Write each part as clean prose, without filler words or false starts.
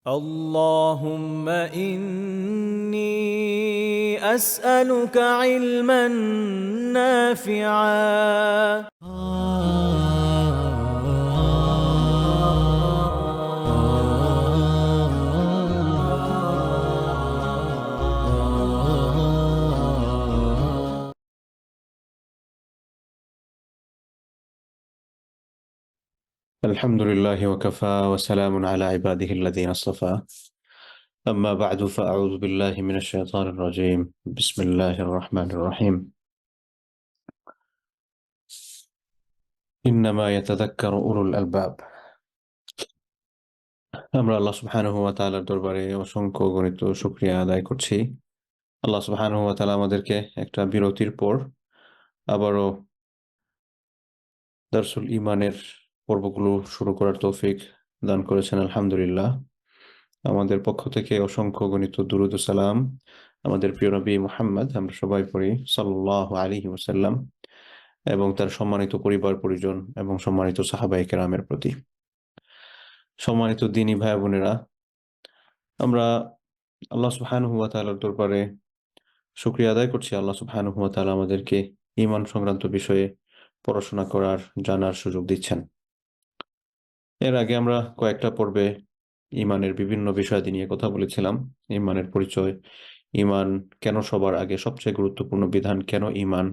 اللهم إني أسألك علما نافعا. الحمد لله وكفى وسلام على عباده الذين اصطفى أما بعد فأعوذ بالله من الشيطان الرجيم بسم الله الرحمن الرحيم إنما يتذكر أولو الألباب আমরা আল্লাহ সুবহানাহু ওয়া তাআলার দরবারে অসংখ্য গণিত শুকরিয়া আদায় করছি। আল্লাহ সুবহানাহু ওয়া তাআলা আমাদেরকে একটা বিরতির পর আবারও দারসুল ঈমানের পর্বগুলো শুরু করার তৌফিক দান করেছেন, আলহামদুলিল্লাহ। আমাদের পক্ষ থেকে অসংখ্য গণিত দুরূদ ও সালাম আমাদের প্রিয় নবী মুহাম্মদ, আমরা সবাই পড়ি সাল্লাল্লাহু আলাইহি ওয়াসাল্লাম, এবং তার সম্মানিত পরিবার পরিজন এবং সম্মানিত সাহাবায়ে কেরামের প্রতি। সম্মানিত দ্বীনী ভাই বোনেরা, আমরা আল্লাহ সুবহানাহু ওয়া তাআলার দরবারে শুকরিয়া আদায় করছি। আল্লাহ সুবহানাহু ওয়া তাআলা আমাদেরকে ঈমান সংক্রান্ত বিষয়ে পড়াশোনা করার, জানার সুযোগ দিচ্ছেন। এর আগে আমরা কয়েকটা পর্বে ঈমানের বিভিন্ন বিষয়াদি নিয়ে কথা বলেছিলাম। ঈমানের পরিচয়, ঈমান কেন সবার আগে, সবচেয়ে গুরুত্বপূর্ণ বিধান কেন ঈমান,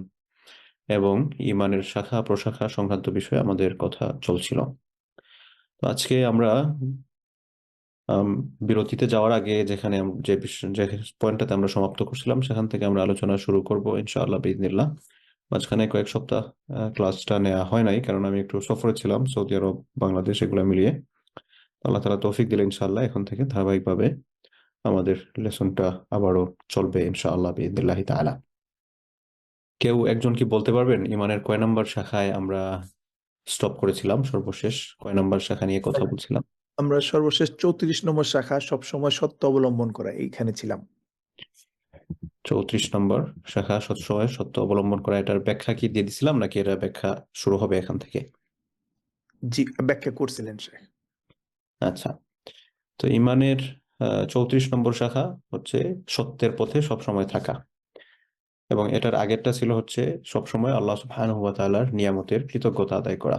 এবং ঈমানের শাখা প্রশাখা সংক্রান্ত বিষয়ে আমাদের কথা চলছিল। তো আজকে আমরা বিরতিতে যাওয়ার আগে যে পয়েন্টটাতে আমরা সমাপ্ত করছিলাম সেখান থেকে আমরা আলোচনা শুরু করব ইনশাআল্লাহ বিইজনিল্লাহ। মাঝখানে কয়েক সপ্তাহ ক্লাসটা নেওয়া হয় নাই, কারণ আমি একটু সফরে ছিলাম, সৌদি আরব, বাংলাদেশ, এগুলো মিলিয়ে। আল্লাহ তাআলা তৌফিক দিলে ইনশাআল্লাহ এখন থেকে ধারাবাহিকভাবে আমাদের লেসনটা আবারও চলবে ইনশাআল্লাহ বিইজনিল্লাহি তাআলা। কেউ একজন কি বলতে পারবেন ঈমানের কয় নাম্বার শাখায় আমরা স্টপ করেছিলাম? সর্বশেষ কয় নাম্বার শাখা নিয়ে কথা বলছিলাম? আমরা সর্বশেষ 34 নম্বর শাখা, সবসময় সত্য অবলম্বন করা, এইখানে ছিলাম। 34 নম্বর শাখা, সবসময় সত্য অবলম্বন করা। এটার ব্যাখ্যা কি দিয়ে দিছিলাম, নাকি এটা ব্যাখ্যা শুরু হবে এখান থেকে? জি, ব্যাখ্যা করছিলেন সে। আচ্ছা, তো ঈমানের 34 নম্বর শাখা হচ্ছে সত্যের পথে সবসময় থাকা, এবং এটার আগেরটা ছিল হচ্ছে সবসময় আল্লাহ সুবহানাহু ওয়া তাআলার নিয়ামতের কৃতজ্ঞতা আদায় করা।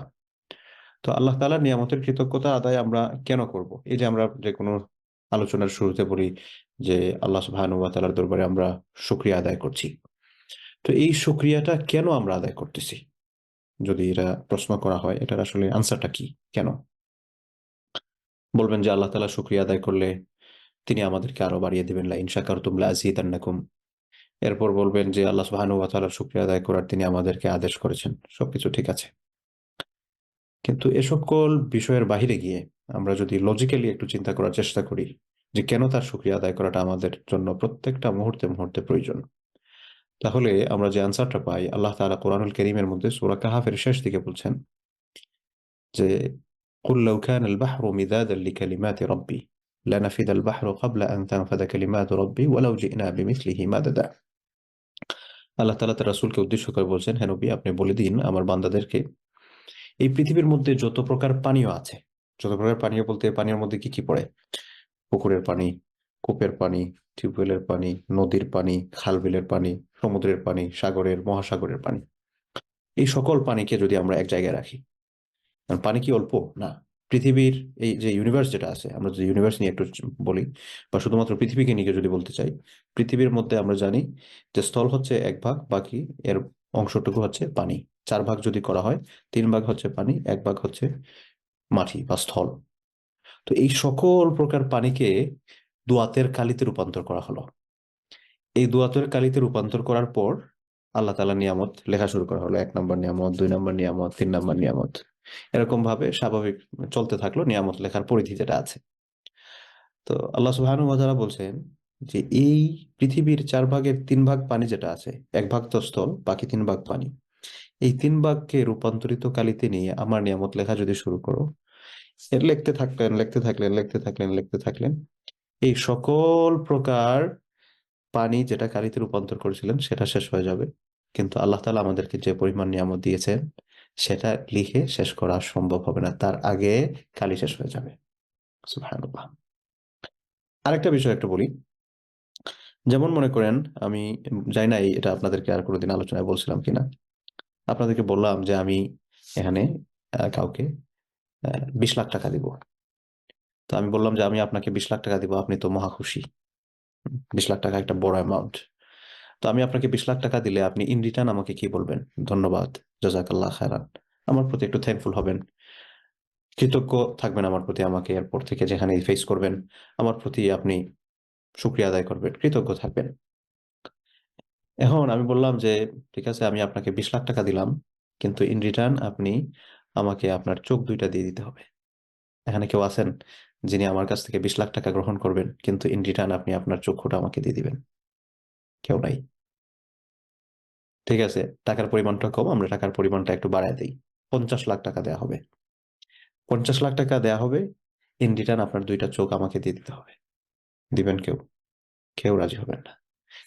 তো আল্লাহ তাআলার নিয়ামতের কৃতজ্ঞতা আদায় আমরা কেন করব? এই যে আমরা যে কোনো আলোচনার শুরুতে বলি যে আল্লাহ সুবহানাহু ওয়া তাআলার দরবারে আমরা শুকরিয়া আদায় করছি। তো এই শুকরিয়াটা কেন আমরা আদায় করতেছি? যদি এটা প্রশ্ন করা হয়, এটার আসলে আনসারটা কি? কেন? বলবেন যে আল্লাহ তাআলা শুকরিয়া আদায় করলে তিনি আমাদেরকে আরো বাড়িয়ে দিবেন, লা ইন শাকারতুম লা আযীদান্নাকুম। এরপর বলবেন যে আল্লাহ সুবহানাহু ওয়া তাআলার শুকরিয়া আদায় করার তিনি আমাদেরকে আদেশ করেছেন। সবকিছু ঠিক আছে। কিন্তু এ সকল বিষয়ের বাহিরে গিয়ে আমরা যদি লজিক্যালি একটু চিন্তা করার চেষ্টা করি যে কেন তার শুকরিয়া আদায় করাটা আমাদের জন্য প্রত্যেকটা মুহূর্তে মুহূর্তে প্রয়োজন, তাহলে আমরা যে আনসারটা পাই, আল্লাহ তাআলা কোরআনুল কারীমের মধ্যে সূরা কাহফের শেষ দিকে বলছেন যে কুল লাউ কানাল বাহরু মিদাদান লিকালিমাতি রাব্বি লানাফিদাল বাহরু ক্বাবলা আন তানফাদা কালিমাতু রাব্বি ওয়ালাউ জি'না বিমিসলিহি মাদাদা। আল্লাহ তাআলা তার রাসূলকে উদ্দেশ্য করে বলছেন, হে নবী, আপনি বলে দিন আমার বান্দাদেরকে, এই পৃথিবীর মধ্যে যত প্রকার পানীয় আছে, যত প্রকার পানীয় বলতে পানীর মধ্যে কি কি পড়ে? পুকুরের পানি, কূপের পানি, টিউবওয়েলের পানি, নদীর পানি, খাল-বিলের পানি, সমুদ্রের পানি, সাগরের, মহাসাগরের পানি, এই সকল পানিকে যদি আমরা এক জায়গায় রাখি, কারণ পানি কি অল্প? না। পৃথিবীর এই যে ইউনিভার্স যেটা আছে, আমরা যদি ইউনিভার্স নিয়ে একটু বলি, বা শুধুমাত্র পৃথিবীকে নিয়ে যদি বলতে চাই, পৃথিবীর মধ্যে আমরা জানি যে স্থল হচ্ছে 1 ভাগ, বাকি এর অংশটুকু হচ্ছে পানি। 4 ভাগ যদি করা হয়, 3 ভাগ হচ্ছে পানি, 1 ভাগ হচ্ছে মাটি বা স্থল। তো এই সকল প্রকার পানিকে দোয়াতের কালিতে রূপান্তর করা হলো। এই দোয়াতের কালিতে রূপান্তর করার পর আল্লাহ তাআলা নিয়ামত লেখা শুরু করা হলো। 1 নম্বর নিয়ামত, 2 নম্বর নিয়ামত, 3 নম্বর নিয়ামত, এরকম ভাবে স্বাভাবিক চলতে থাকলো নিয়ামত লেখার পরিধি যেটা আছে। তো আল্লাহ সুবহানাহু ওয়া তাআলা বলছেন যে এই পৃথিবীর 4 ভাগের 3 ভাগ পানি যেটা আছে, 1 ভাগ তো স্থল, বাকি 3 ভাগ পানি। এই 3 ভাগকে রূপান্তরিত কালিতে নিয়ে আমার নিয়ামত লেখা যদি শুরু করো, এর লিখতে থাকলেন, লিখতে থাকলেন, লিখতে থাকলেন, লিখতে থাকলেন, এই সকল প্রকার পানি যেটা কালিতে রূপান্তর করেছিলেন সেটা শেষ হয়ে যাবে। কিন্তু আল্লাহ তাআলা আমাদেরকে যে পরিমাণ নিয়ামত দিয়েছেন সেটা লিখে শেষ করা সম্ভব হবে না, তার আগে কালি শেষ হয়ে যাবে। সুবহানাল্লাহ। আরেকটা বিষয় একটু বলি। যেমন মনে করেন, আমি জানি না এটা আপনাদেরকে আর কোনোদিন আলোচনায় বলছিলাম কিনা। আপনাদেরকে বললাম যে আমি এখানে কাউকে 20 লাখ টাকা দিব। তো আমি বললাম যে আমি আপনাকে 20 লাখ টাকা দিব, আপনি তো মহা খুশি। 20 লাখ টাকা একটা বড় অ্যামাউন্ট। তো আমি আপনাকে 20 লাখ টাকা দিলে আপনি ইন রিটার্ন আমাকে কি বলবেন? ধন্যবাদ, জাজাকাল্লাহ খায়রান। আমার প্রতি একটু থ্যাঙ্কফুল হবেন, কৃতজ্ঞ থাকবেন আমার প্রতি। আমাকে এরপর থেকে যেখানে ফেস করবেন, আমার প্রতি আপনি শুকরিয়া আদায় করবেন, কৃতজ্ঞ থাকবেন। এখন আমি বললাম যে ঠিক আছে, আমি আপনাকে 20 লাখ টাকা দিলাম, কিন্তু ইন রিটার্ন আপনি আমাকে আপনার চোখ দুইটা দিয়ে দিতে হবে। এখানে কেউ আছেন যিনি আমার কাছ থেকে 20 লাখ টাকা গ্রহণ করবেন, কিন্তু ইন রিটার্ন আপনি আপনার চক্ষুটা আমাকে দিয়ে দিবেন? কেউ নাই। ঠিক আছে, টাকার পরিমাণটা কম, আমরা টাকার পরিমাণটা একটু বাড়ায় দিই। 50 লাখ টাকা দেয়া হবে। 50 লাখ টাকা দেয়া হবে, ইন রিটার্ন আপনার দুইটা চোখ আমাকে দিয়ে দিতে হবে। দিবেন কেউ? কেউ রাজি হবেন না।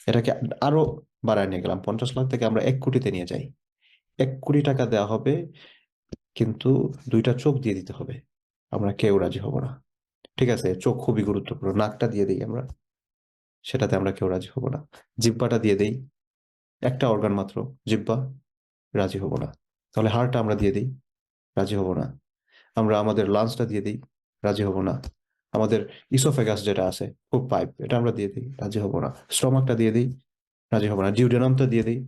এটাকে আরো বাড়ায় নিয়ে গেলাম, 50 লাখ থেকে আমরা 1 কোটিতে নিয়ে যাই। 1 কোটি টাকা দেওয়া হবে, কিন্তু দুইটা চোখ দিয়ে দিতে হবে। আমরা কেউ রাজি হব না। ঠিক আছে, চোখ খুবই গুরুত্বপূর্ণ, নাকটা দিয়ে দিই আমরা, সেটাতে আমরা কেউ রাজি হব না। জিহ্বাটা দিয়ে দেই, একটা অর্গান মাত্র, জিহ্বা, রাজি হব না। তাহলে হাড়টা আমরা দিয়ে দিই, রাজি হব না। আমরা আমাদের লাঞ্চটা দিয়ে দিই, রাজি হব না। আমাদের ইসোফেগাস যেটা আছে, ফুড পাইপ, এটা আমরা দিয়ে দিই, রাজি হব না। স্টমাকটা দিয়ে দিই, রাজি হব না। ডিউডেনামটা দিয়ে দিই,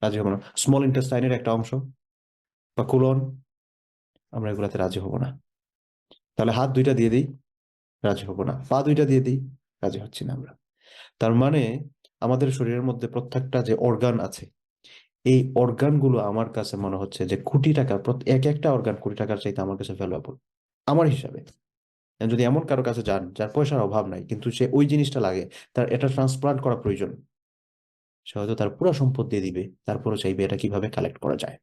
রাজি হব না। স্মল ইন্টেস্টাইনের একটা অংশ বা কুলন, আমরা এগুলাতে রাজি হব না। তাহলে হাত দুইটা দিয়ে দিই, রাজি হব না। পা দুইটা দিয়ে দিই, রাজি হচ্ছি না আমরা। তার মানে আমাদের শরীরের মধ্যে প্রত্যেকটা যে অর্গান আছে, এই অর্গানগুলো আমার কাছে মনে হচ্ছে যে কোটি টাকা, এক একটা অর্গান কোটি টাকার চাইতে আমার কাছে ভ্যালুয়েবল, আমার হিসাবে। যদি এমন কারো কাছে যান যার পয়সার অভাব নাই, কিন্তু সে ওই জিনিসটা লাগে, তার এটা ট্রান্সপ্লান্ট করা প্রয়োজন, সে হয়তো তার পুরো সম্পদ দিয়ে দিবে, তারপরও চাইবে এটা কিভাবে কালেক্ট করা যায়।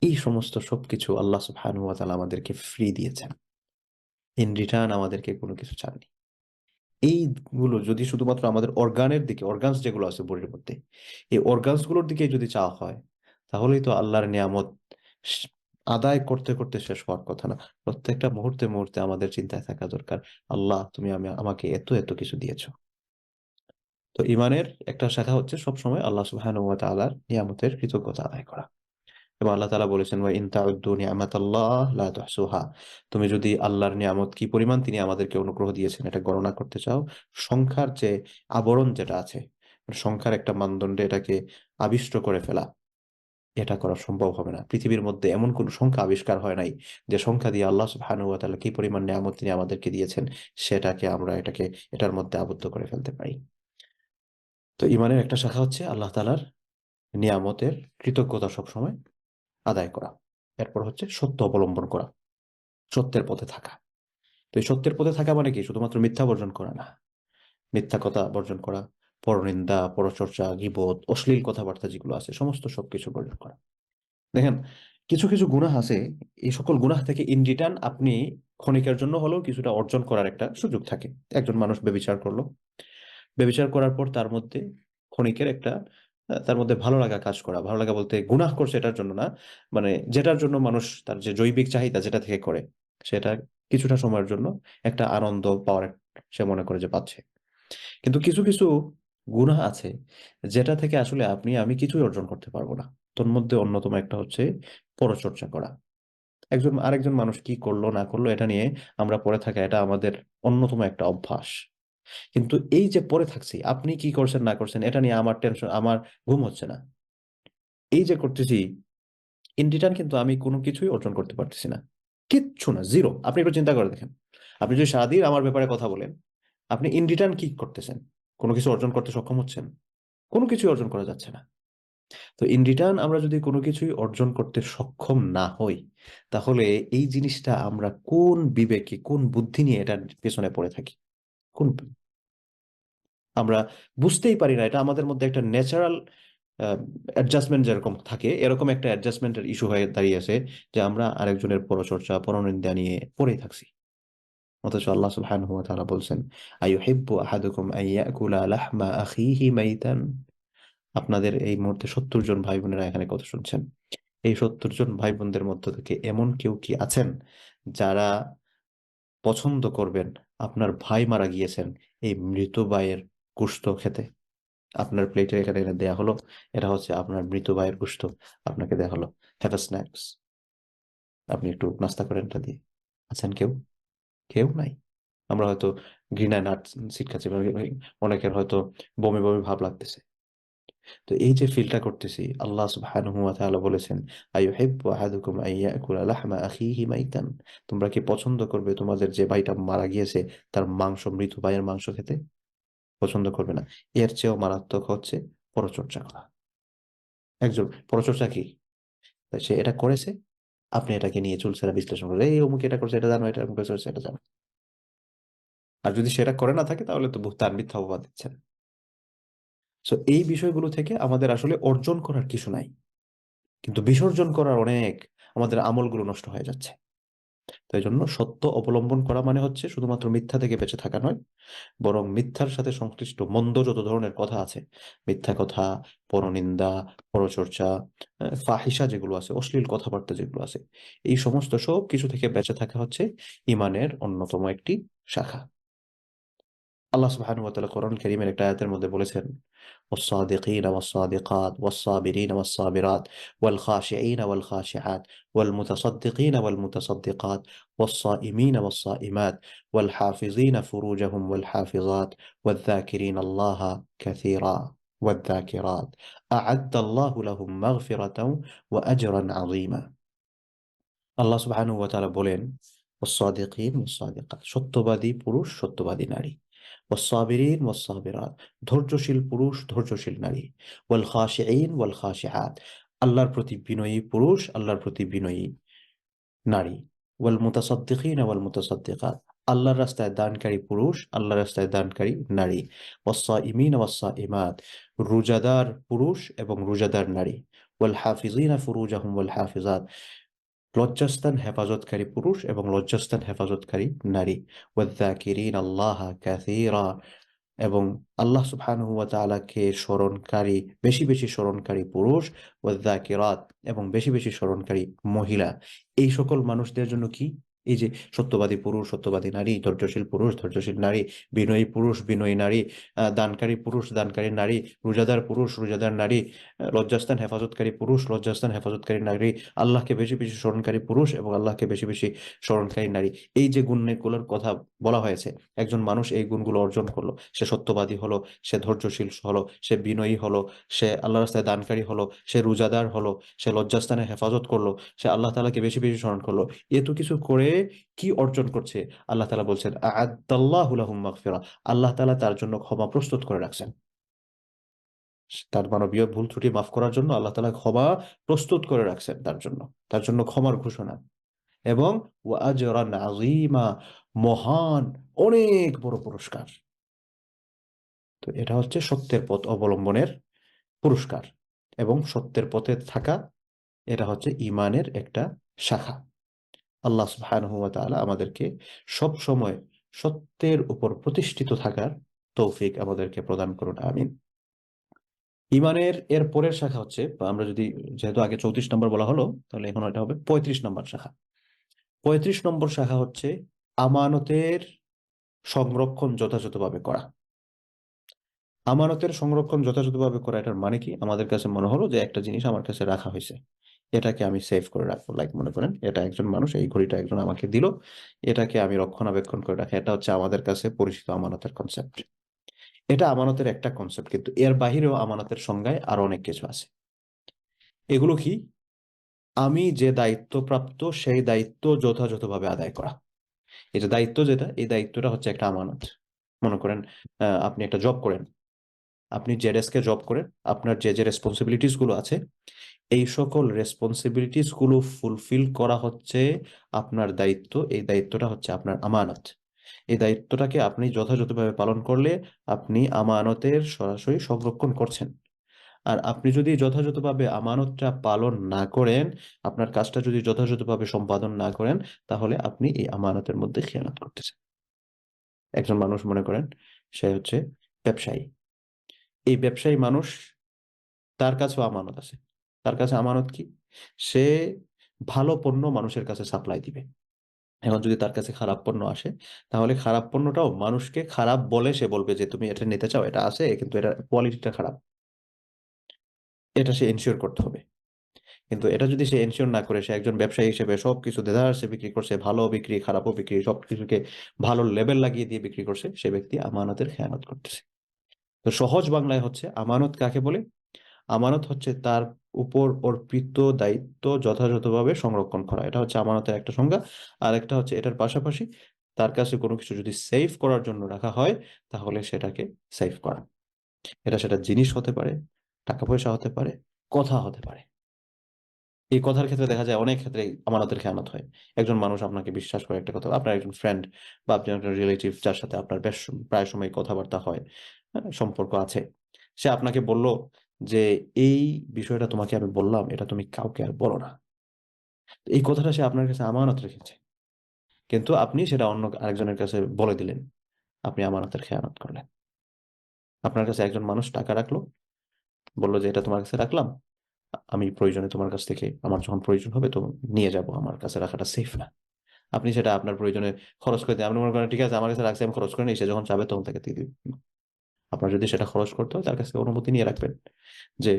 এই সমস্ত সবকিছু আল্লাহ সুবহানাহু ওয়া তাআলা আমাদেরকে ফ্রি দিয়েছেন, ইন রিটার্ন আমাদেরকে কোনো কিছু চাননি। এইগুলো যদি শুধুমাত্র আমাদের অর্গানের দিকে, অর্গানস যেগুলো আছে বডির মধ্যে, এই অর্গানস গুলোর দিকে যদি চাওয়া হয়, তাহলেই তো আল্লাহর নিয়ামত স- আদায় করতে করতে শেষ হওয়ার কথা না। প্রত্যেকটা মুহূর্তে মুহূর্তে আমাদের চিন্তায় থাকা দরকার, আল্লাহ তুমি আমাকে এত এত কিছু দিয়েছো। তো ইমানের একটা শাখা হচ্ছে সবসময় আল্লাহ সুবহানাহু ওয়া তাআলার নিয়ামতের কৃতজ্ঞতা আদায় করা। এবং আল্লাহ তাআলা বলেছেন, ওয়া ইন তাউদ্দু নি'মাতাল্লাহ লা তুহসুহা। তুমি যদি আল্লাহর নিয়ামত কি পরিমাণ তিনি আমাদেরকে অনুগ্রহ দিয়েছেন এটা গণনা করতে চাও, সংখ্যার যে আবরণ যেটা আছে, সংখ্যার একটা মানদণ্ডে এটাকে আবিষ্ট করে ফেলা, এটা করা সম্ভব হবে না। পৃথিবীর মধ্যে এমন কোন সংখ্যা আবিষ্কার হয় নাই যে সংখ্যা দিয়ে আল্লাহ সুবহানাহু ওয়া তাআলা কি পরিমাণ নিয়ামত তিনি আমাদেরকে দিয়েছেন সেটাকে আমরা এটার মধ্যে আবদ্ধ করে ফেলতে পারি। তো ইমানের একটা শাখা হচ্ছে আল্লাহ তাআলার নিয়ামতের কৃতজ্ঞতা সবসময় আদায় করা। এরপর হচ্ছে সত্য অবলম্বন করা, সত্যের পথে থাকা। তো এই সত্যের পথে থাকা মানে কি? শুধুমাত্র মিথ্যা বর্জন করা না, মিথ্যা কথা বর্জন করা, পরনিন্দা, পরচর্চা, গীবত, অশ্লীল কথাবার্তা যেগুলো আছে সমস্ত সবকিছু বর্জন করা। দেখেন, কিছু কিছু গুনাহ আছে, এই সকল গুনাহ থেকে ইন রিটার্ন আপনি ক্ষণিকের জন্য হলেও কিছুটা অর্জন করার একটা সুযোগ থাকে। একজন মানুষ ব্যভিচার করলো, ব্যভিচার করার পর তার মধ্যে ক্ষণিকের একটা তার মধ্যে ভালো লাগা কাজ করা, ভালো লাগা বলতে গুনাহ করছে এটার জন্য না, মানে যেটার জন্য মানুষ তার যে জৈবিক চাহিদা যেটা থেকে করে, সেটা কিছুটা সময়ের জন্য একটা আনন্দ পাওয়ার সে মনে করে যে পাচ্ছে। কিন্তু কিছু কিছু গুনাহ আছে যেটা থেকে আসলে আপনি আমি কিছুই অর্জন করতে পারবো না। তোর মধ্যে অন্যতম একটা হচ্ছে পরচর্চা করা। একজন আরেকজন মানুষ কি করলো না করলো এটা নিয়ে আমরা পড়ে থাকা, এটা আমাদের অন্যতম একটা অভ্যাস। কিন্তু এই যে পড়ে থাকছি, আপনি কি করছেন না করছেন এটা নিয়ে আমার টেনশন, আমার ঘুম হচ্ছে না। এই যে করতেছি, ইন রিটার্ন কিন্তু আমি কোনো কিছুই অর্জন করতে পারতেছি না, কিচ্ছু না, জিরো। আপনি একটু চিন্তা করে দেখেন, আপনি যদি সারাদিন আমার ব্যাপারে কথা বলেন, আপনি ইন রিটার্ন কি করতেছেন? কোনো কিছু অর্জন করতে সক্ষম হচ্ছেন? কোনো কিছুই অর্জন করা যাচ্ছে না। তো ইন রিটার্ন আমরা যদি কোনো কিছুই অর্জন করতে সক্ষম না হই, তাহলে এই জিনিসটা আমরা কোন বিবেকে, কোন বুদ্ধি নিয়ে এটার পেছনে পড়ে থাকি? কোন আমরা বুঝতেই পারি না। এটা আমাদের মধ্যে একটা ন্যাচারাল অ্যাডজাস্টমেন্ট যেরকম থাকে, এরকম একটা অ্যাডজাস্টমেন্টের ইস্যু হয়ে দাঁড়িয়েছে, যে আমরা আরেকজনের পরচর্চা, পরনিন্দা নিয়ে পড়েই থাকছি। অথচ আল্লাহ সুবহানাহু ওয়া তাআলা বলছেন, আইয়ুহিব্বু আহাদুকুম আন ইয়াকুলা লাহমা আখিহি মাইতান। আপনাদের এই মুহূর্তে 70 জন ভাই বোনেরা এখানে কথা শুনছেন, এই 70 জন ভাই বোনদের মধ্য থেকে এমন কেউ কি আছেন যারা পছন্দ করবেন আপনার ভাই মারা গিয়েছেন এই মৃত ভাইয়ের গোশত খেতে? আপনার প্লেটে এখানে এনে দেয়া হলো, এটা হচ্ছে আপনার মৃত ভাইয়ের গোশত, আপনাকে দেয়া হলো, হ্যাভ আ স্ন্যাক্স, আপনি একটু নাস্তা করেন এটা দিয়ে। আছেন কেউ? কেউ নাই। আমরা হয়তো ঘৃণায় নাট ছিটকাচ্ছি, অনেকের হয়তো বমি বমি ভাব লাগতেছে। তো এই যে ফিলটা করতেছি, আল্লাহ সুবহানাহু ওয়া তাআলা বলেছেন, আইয়ুহিব্বু আহাদুকুম আন ইয়াকুলা লাহমা আখিহি মাইতান, তোমরা কি পছন্দ করবে তোমাদের যে ভাইটা মারা গিয়েছে তার মাংস, মৃত ভাইয়ের মাংস খেতে? পছন্দ করবে না। এর চেয়েও মারাত্মক হচ্ছে পরচর্চা করা। একজন পরচর্চা কি? সে এটা করেছে, আপনি এটাকে নিয়ে চুলচেরা বিশ্লেষণ করেন, এই অমুক এটা করছে, এটা জানো, এটা অমুক করেছে, এটা জানো। আর যদি সেটা করে না থাকে তাহলে তো তার মিথ্যা অপবাদ দিচ্ছেন। সো এই বিষয়গুলো থেকে আমাদের আসলে অর্জন করার কিছু নাই, কিন্তু বিসর্জন করার অনেক। আমাদের আমলগুলো নষ্ট হয়ে যাচ্ছে। তাই জন্য সত্য অবলম্বন করা মানে হচ্ছে শুধুমাত্র মিথ্যা থেকে বেঁচে থাকা নয়, বরং মিথ্যার সাথে সংশ্লিষ্ট মন্দ যত ধরনের কথা আছে, মিথ্যা কথা, পরনিন্দা, পরচর্চা, ফাহিশা যেগুলো আছে, অশ্লীল কথাবার্তা যেগুলো আছে, এই সমস্ত সব কিছু থেকে বেঁচে থাকা হচ্ছে ইমানের অন্যতম একটি শাখা। আল্লাহ সুবহানাহু ওয়া তাআলা কোরআন কারীমের একটা আয়াতের মধ্যে বলেছেন, والصادقين والصادقات والصابرين والصابرات والخاشعين والخاشعات والمتصدقين والمتصدقات والصائمين والصائمات والحافظين فروجهم والحافظات والذاكرين الله كثيرا والذاكرات أعد الله لهم مغفرة وأجرا عظيما। আল্লাহ সুবহানাহু ওয়া তাআলা বলেন, ওয়াস-সাদিকিন ওয়াস-সাদিকাত, সত্যবাদী পুরুষ, সত্যবাদী নারী, ওয়াস-সাবিরিন ওয়াস-সাবিরাত, ধৈর্যশীল পুরুষ, ধৈর্যশীল নারী, ওয়াল খাশিঈন ওয়াল খাশিআত, আল্লাহর প্রতি বিনয়ী পুরুষ, আল্লাহর প্রতি বিনয়ী নারী, ওয়াল মুতাসাদ্দিকিন ওয়াল মুতাসাদ্দিকাত, আল্লাহর রাস্তায় দানকারী পুরুষ, আল্লাহর রাস্তায় দানকারী নারী, ওয়াস-সাইমিন ওয়াস-সাইমাত, রোজাদার পুরুষ এবং রোজাদার নারী, ওয়াল হাফিজিনা ফুরুজাহুম ওয়াল হাফিজাত, লজ্জাস্থান হেফাজতকারী পুরুষ এবং লজ্জাস্থান হেফাজতকারী নারী, ওয়ায-যাকিরিন আল্লাহ কাসীরা, এবং আল্লাহ সুবহানাহু ওয়া তাআলাকে স্মরণকারী, বেশি বেশি স্মরণকারী পুরুষ, ওয়ায-যাকিরাত, এবং বেশি বেশি স্মরণকারী মহিলা। এই সকল মানুষদের জন্য কি? এই যে সত্যবাদী পুরুষ, সত্যবাদী নারী, ধৈর্যশীল পুরুষ, ধৈর্যশীল নারী, বিনয়ী পুরুষ, বিনয়ী নারী, দানকারী পুরুষ, দানকারী নারী, রোজাদার পুরুষ, রোজাদার নারী, লজ্জাস্থান হেফাজতকারী পুরুষ, লজ্জাস্থান হেফাজতকারী নারী, আল্লাহকে বেশি বেশি স্মরণকারী পুরুষ এবং আল্লাহকে বেশি বেশি স্মরণকারী নারী। এই যে গুণগুলোর কথা বলা হয়েছে, একজন মানুষ এই গুণগুলো অর্জন করলো, সে সত্যবাদী হলো, সে ধৈর্যশীল হলো, সে বিনয়ী হলো, সে আল্লাহ রাস্তায় দানকারী হলো, সে রোজাদার হলো, সে লজ্জাস্থানে হেফাজত করলো, সে আল্লাহ তাআলাকে বেশি বেশি স্মরণ করলো। এত কিছু করে কি অর্জন করছে? আল্লাহ তাআলা বলছেন, আ'আদ্দাল্লাহু লাহুম মাগফিরা, আল্লাহ তাআলা তার জন্য ক্ষমা প্রস্তুত করে রাখছেন। তার মানবীয় ভুল ত্রুটি মাফ করার জন্য আল্লাহ তাআলা ক্ষমা প্রস্তুত করে রাখছেন তার জন্য, তার জন্য ক্ষমার ঘোষণা, এবং ওয়া আজরান আযীমা, মহান অনেক বড় পুরস্কার। তো এটা হচ্ছে সত্যের পথ অবলম্বনের পুরস্কার, এবং সত্যের পথে থাকা, এটা হচ্ছে ঈমানের একটা শাখা। আল্লাহ সুবহানাহু ওয়া তাআলা আমাদেরকে সব সময় সত্যের উপর প্রতিষ্ঠিত থাকার তৌফিক আমাদেরকে প্রদান করুন, আমিন। ঈমানের এর পরের শাখা হচ্ছে, বা আমরা যদি, যেহেতু আগে 34 নম্বর বলা হলো, তাহলে এখন এটা হবে 35 নম্বর শাখা। 35 নম্বর শাখা হচ্ছে আমানতের সংরক্ষণ যথাযথভাবে করা। আমানতের সংরক্ষণ যথাযথভাবে করা, এটার মানে কি? আমাদের কাছে মনে হলো যে একটা জিনিস আমার কাছে রাখা হয়েছে, এটাকে আমি সেভ করে রাখবো। লাইক মনে করেন এটা একজন মানুষ, এই ঘড়িটা একজন আমাকে দিল, এটাকে আমি রক্ষণাবেক্ষণ করে রাখি। এটা হচ্ছে আমাদের কাছে পরিচিত আমানতের কনসেপ্ট। এটা আমানতের একটা কনসেপ্ট, কিন্তু এর বাহিরেও আমানতের সংজ্ঞায় আরো অনেক কিছু আছে। এগুলো কি? আমি যে দায়িত্বপ্রাপ্ত সেই দায়িত্ব যথাযথভাবে আদায় করা। এই যে দায়িত্ব, যেটা, এই দায়িত্বটা হচ্ছে একটা আমানত। মনে করেন আপনি একটা জব করেন, আপনি যে ডেস্কে জব করেন, আপনার যে যে রেসপন্সিবিলিটিস গুলো আছে, এই সকল রেসপন্সিবিলিটিস গুলো ফুলফিল করা হচ্ছে আপনার দায়িত্ব। এই দায়িত্বটা হচ্ছে আপনার আমানত। এই দায়িত্বটাকে আপনি যথাযথভাবে পালন করলে আপনি আমানতের সরাসরি সংরক্ষণ করছেন। আর আপনি যদি যথাযথভাবে আমানতটা পালন না করেন, আপনার কাজটা যদি যথাযথভাবে সম্পাদন না করেন, তাহলে আপনি এই আমানতের মধ্যে খেয়ানত করতেছেন। একজন মানুষ মনে করেন সে হচ্ছে ব্যবসায়ী। এই ব্যবসায়ী মানুষ, তার কাছেও আমানত আছে। তার কাছে আমানত কি? সে ভালো পণ্য মানুষের কাছে সাপ্লাই দিবে। এখন যদি তার কাছে খারাপ পণ্য আসে, তাহলে খারাপ পণ্যটাও মানুষকে খারাপ বলে সে বলবে যে তুমি এটা নিতে চাও, এটা আছে কিন্তু এটা কোয়ালিটিটা খারাপ, এটা সে এনশিওর করতে হবে। কিন্তু এটা যদি সে এনশিওর না করে, সে একজন ব্যবসায়ী হিসেবে সবকিছু দেদারসে বিক্রি করছে, ভালো বিক্রি খারাপও বিক্রি, সবকিছুকে ভালো লেবেল লাগিয়ে দিয়ে বিক্রি করছে, সে ব্যক্তি আমানতের খেয়ানত করতেছে। তো সহজ বাংলায় হচ্ছে আমানত কাকে বলে? আমানত হচ্ছে তার উপর অর্পিত দায়িত্ব যথাযথভাবে সংরক্ষণ করা, এটা হচ্ছে আমানতের একটা সংজ্ঞা। আর একটা হচ্ছে এটার পাশাপাশি তার কাছে কোনো কিছু যদি সেভ করার জন্য রাখা হয়, তাহলে সেটাকে সেভ করা। সেটা জিনিস হতে পারে, টাকা পয়সা হতে পারে, কথা হতে পারে। এই কথার ক্ষেত্রে দেখা যায় অনেক ক্ষেত্রে আমানতের খেয়ানত হয়। একজন মানুষ আপনাকে বিশ্বাস করে একটা কথা, আপনার একজন ফ্রেন্ড বা আপনার একজন রিলেটিভ যার সাথে আপনার বেশ প্রায় সময় কথাবার্তা হয়, সম্পর্ক আছে, সে আপনাকে বলল যে এই বিষয়টা তোমাকে আমি বললাম, এটা তুমি কাউকে আর বলো না। তো এই কথাটা সে আপনার কাছে আমানত রেখেছে, কিন্তু আপনি সেটা অন্য আরেকজনের কাছে বলে দিলেন, আপনি আমানতের খেয়ানত করলেন। আপনার কাছে একজন মানুষ টাকা রাখলো, বললো যে এটা তোমার কাছে রাখলাম, আমি প্রয়োজনে তোমার কাছ থেকে আমার যখন প্রয়োজন হবে তো নিয়ে যাব, আমার কাছে রাখাটা সেফ না। আপনি সেটা আপনার প্রয়োজনে খরচ করে দিন, আপনি মনে করেন ঠিক আছে আমার কাছে রাখছি, আমি খরচ করে নিই, সে যখন চাবে তখন তাকে দিয়ে দিবেন। আপনার যদি সেটা খরচ করতে হয়, তার কাছ থেকে অনুমতি নিয়ে রাখবেন যে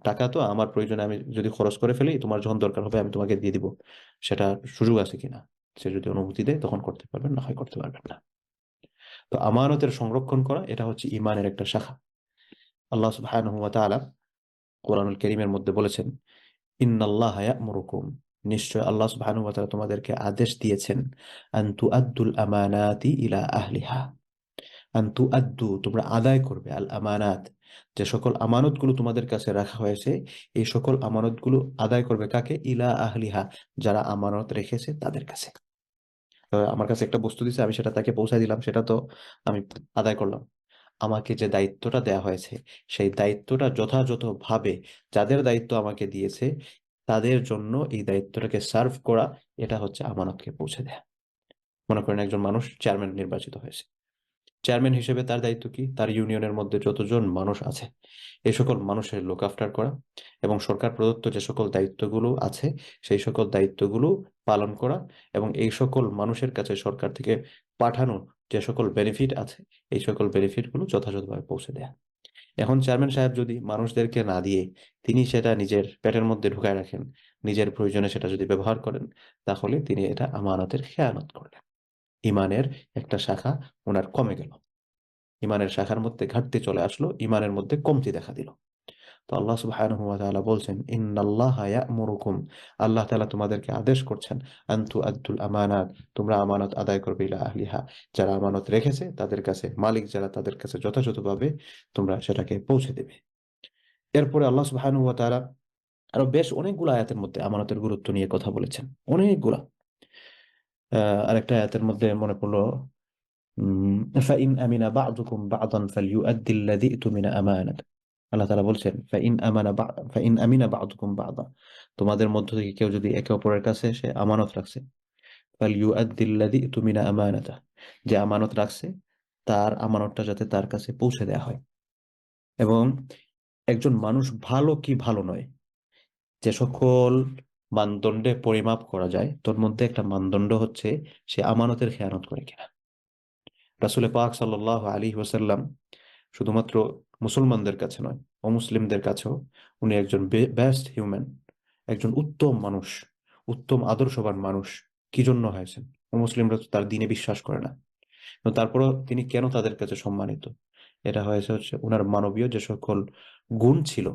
টাকা তো আমার প্রয়োজনে আমি যদি খরচ করে ফেলি, তোমার যখন দরকার হবে আমি তোমাকে দিয়ে দিব, সেটা সুযোগ আছে কিনা। সে যদি অনুমতি দেয় তখন করতে পারবেন, না হয় করতে পারবেন না। তো আমানতের সংরক্ষণ করা, এটা হচ্ছে ঈমানের একটা শাখা। আল্লাহ সুবহানাহু ওয়া তাআলা কোরআনুল কারীমের মধ্যে বলেছেন, ইন্নাল্লাহা ইয়া'মুরুকুম, নিশ্চয় আল্লাহ সুবহানাহু ওয়া তাআলা তোমাদেরকে আদেশ দিয়েছেন, আন তুআদ্দুল আমানাতি ইলা আহলিহা, আন তুআদ্দু, তোমরা আদায় করবে, আল আমানাত, যে সকল আমানতগুলো তোমাদের কাছে রাখা হয়েছে, এই সকল আমানতগুলো আদায় করবে কাকে? ইলা আহলিহা, যারা আমানত রেখেছে তাদের কাছে। আমার কাছে একটা বস্তু দিছে, আমি সেটা তাকে পৌঁছায় দিলাম, সেটা তো আমি আদায় করলাম। আমাকে যে দায়িত্বটা দেয়া হয়েছে, সেই দায়িত্বটা যথাযথভাবে যাদের দায়িত্ব আমাকে দিয়েছে তাদের জন্য এই দায়িত্বটাকে সার্ভ করা, এটা হচ্ছে আমানতকে পৌঁছে দেয়া। মনে করেন একজন মানুষ চেয়ারম্যান নির্বাচিত হয়েছে, চেয়ারম্যান হিসেবে তার দায়িত্ব কি? তার ইউনিয়নের মধ্যে যতজন মানুষ আছে এই সকল মানুষের লুক আফটার করা, এবং সরকার প্রদত্ত যে সকল দায়িত্বগুলো আছে সেই সকল দায়িত্বগুলো পালন করা, এবং এই সকল মানুষের কাছে সরকার থেকে পাঠানো যে সকল বেনিফিট আছে এই সকল বেনিফিটগুলো যথাযথভাবে পৌঁছে দেয়া। এখন চেয়ারম্যান সাহেব যদি মানুষদেরকে না দিয়ে তিনি সেটা নিজের পেটের মধ্যে ঢুকায় রাখেন, নিজের প্রয়োজনে সেটা যদি ব্যবহার করেন, তাহলে তিনি এটা আমানতের খেয়ানত করলেন। ইমানের একটা শাখা ওনার কমে গেল, ইমানের শাখার মধ্যে ঘাটতি চলে আসলো, ইমানের মধ্যে কমতি দেখা দিল। তো আল্লাহ সুবহানাহু ওয়া তাআলা বলছেন, ইন্নাল্লাহা ইয়া'মুরুকুম, আল্লাহ তাআলা তোমাদেরকে আদেশ করছেন, আন তুআদ্দুল আমানাত, তোমরা আমানত আদায় করবে, ইলা আহলিহা, যারা আমানত রেখেছে তাদের কাছে, মালিক যারা তাদের কাছে যথাযথভাবে তোমরা সেটাকে পৌঁছে দেবে। এরপরে আল্লাহ সুবহানাহু ওয়া তাআলা আরো বেশ অনেকগুলো আয়াতের মধ্যে আমানতের গুরুত্ব নিয়ে কথা বলেছেন, অনেকগুলা। আরেকটা আয়াতের মধ্যে মনে পড়লো, ফাইন আমিনা বা'দুকুম বা'দান ফালইউআদ্দি আল্লাযী ইতুমিনা আমানাত, আল্লাহ তাআলা বলছেন ফাইন আমিনা বা'দুকুম বা'দা, তোমাদের মধ্য থেকে কেউ যদি একে অপরের কাছে সে আমানত রাখছে, ফালইউআদ্দি আল্লাযী ইতুমিনা আমানাতা, যে আমানত রাখছে তার আমানতটা যাতে তার কাছে পৌঁছে দেওয়া হয়। এবং একজন মানুষ ভালো কি ভালো নয়, যে সকল মানদণ্ডে পরিমাপ করা যায় তোর মধ্যে একটা মানদণ্ড হচ্ছে সে আমানতের খেয়ানত করে কিনা। রাসূল পাক সাল্লাল্লাহু আলাইহি ওয়াসাল্লাম শুধুমাত্র মুসলমানদের কাছে নয়, অমুসলিমদের কাছেও উনি একজন বেস্ট হিউম্যান, একজন উত্তম মানুষ, উত্তম আদর্শবান মানুষ। কি জন্য হয়েছেন? অমুসলিমরা তো তার দ্বীনে বিশ্বাস করে না, কিন্তু তারপরেও তিনি কেন তাদের কাছে সম্মানিত? এটা হচ্ছে ওনার মানবীয় যে সকল গুণ ছিল,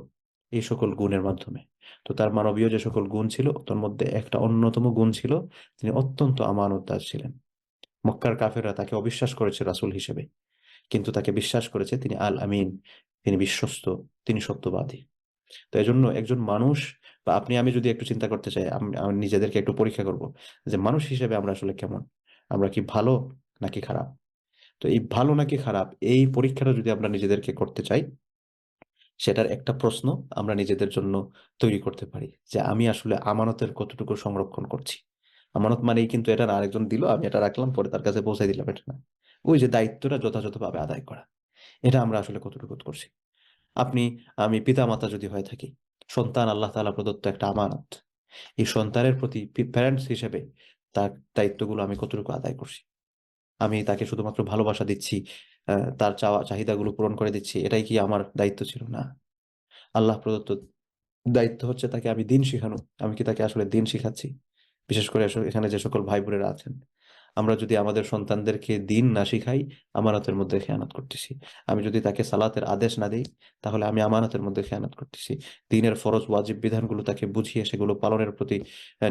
এই সকল গুণের মাধ্যমে। তো তার মানবীয় যে সকল গুণ ছিল তার মধ্যে একটা অন্যতম গুণ ছিল, তিনি অত্যন্ত আমানতদার ছিলেন। মক্কার কাফেররা তাকে অবিশ্বাস করেছে রাসূল হিসেবে, কিন্তু তাকে বিশ্বাস করেছে তিনি আল আমিন, তিনি বিশ্বস্ত, তিনি সত্যবাদী। তো এজন্য একজন মানুষ, বা আপনি আমি যদি একটু চিন্তা করতে চাই, আমি নিজেদেরকে একটু পরীক্ষা করব যে মানুষ হিসেবে আমরা আসলে কেমন, আমরা কি ভালো নাকি খারাপ। তো এই ভালো নাকি খারাপ এই পরীক্ষাটা যদি আমরা নিজেদেরকে করতে চাই, সেটার একটা প্রশ্ন আমরা নিজেদের জন্য তৈরি করতে পারি যে আমি আসলে আমানতের কতটুকু সংরক্ষণ করছি। আমানত মানেই কিন্তু এটা না আরেকজন দিল আমি এটা রাখলাম পরে তার কাছে পৌঁছে দিলাম, এটা না। ওই যে দায়িত্বটা যথাযথভাবে আদায় করা, এটা আমরা আসলে কতটুকু করছি। আপনি আমি পিতামাতা যদি হয়ে থাকি, সন্তান আল্লাহ তাআলা প্রদত্ত একটা আমানত, এই সন্তানের প্রতি প্যারেন্টস হিসেবে তার দায়িত্বগুলো আমি কতটুকু আদায় করছি। আমি তাকে শুধুমাত্র ভালোবাসা দিচ্ছি, তার চাহিদাগুলো পূরণ করে দিচ্ছি, এটাই কি আমার দায়িত্ব ছিল? না। আল্লাহ প্রদত্ত দায়িত্ব হচ্ছে তাকে আমি দিন শিখানো। আমি কি তাকে আসলে দিন শিখাচ্ছি? বিশেষ করে এখানে যে সকল ভাই বোনেরা আছেন, আমরা যদি আমাদের সন্তানদেরকে দিন না শিখাই, আমানতের মধ্যে খেয়ানত করতেছি। আমি যদি তাকে সালাতের আদেশ না দিই, তাহলে আমি আমানতের মধ্যে খেয়ানত করতেছি। দিনের ফরজ ওয়াজিব বিধানগুলো তাকে বুঝিয়ে সেগুলো পালনের প্রতি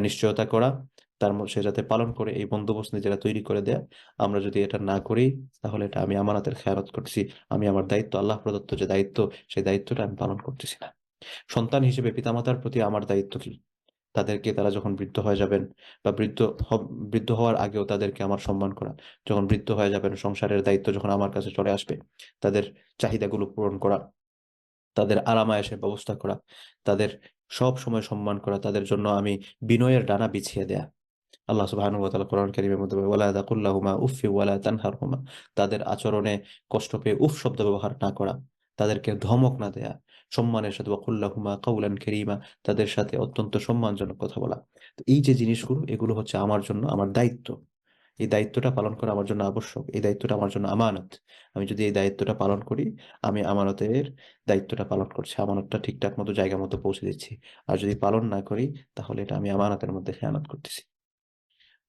নিশ্চয়তা করা, সে যাতে পালন করে এই বন্দোবস্ত নিজেরা তৈরি করে দেয়। আমরা যদি এটা না করি, তাহলে এটা আমি আমানতের খেয়ানত করতেছি। আমি আমার দায়িত্ব, আল্লাহ প্রদত্ত যে দায়িত্ব, সেই দায়িত্বটা আমি পালন করতেছি না। সন্তান হিসেবে পিতামাতার প্রতি আমার দায়িত্ব কি? তাদেরকে, তারা যখন বৃদ্ধ হয়ে যাবেন বা বৃদ্ধ হওয়ার আগেও তাদেরকে আমার সম্মান করা। যখন বৃদ্ধ হয়ে যাবেন, সংসারের দায়িত্ব যখন আমার কাছে চলে আসবে, তাদের চাহিদাগুলো পূরণ করা, তাদের আরাম-আয়েশের ব্যবস্থা করা, তাদের সব সময় সম্মান করা, তাদের জন্য আমি বিনয়ের ডানা বিছিয়ে দেয়া। আল্লাহ সুবহানাহু ওয়া তাআলা কোরআন কারীমের মধ্যে বলেন, ওয়ালা তাকুল লাহুমা উফফি ওয়ালা তানহারহুমা। তাদের আচরণে কষ্ট পেয়ে উফ শব্দ ব্যবহার না করা, তাদেরকে ধমক না দেয়া, সম্মানের সাথে ওয়াকুল লাহুমা কাওলান কারীমা, তাদের সাথে অত্যন্ত সম্মানজনক কথা বলা। তো এই যে জিনিসগুলো, এগুলো হচ্ছে আমার জন্য আমার দায়িত্ব। এই দায়িত্বটা পালন করা আমার জন্য আবশ্যক। এই দায়িত্বটা আমার জন্য আমানত। আমি যদি এই দায়িত্বটা পালন করি, আমি আমানতের দায়িত্বটা পালন করছি, আমানতটা ঠিকঠাক মতো জায়গা মতো পৌঁছে দিচ্ছি। আর যদি পালন না করি, তাহলে এটা আমি আমানতের মধ্যে খেয়ানত করতেছি।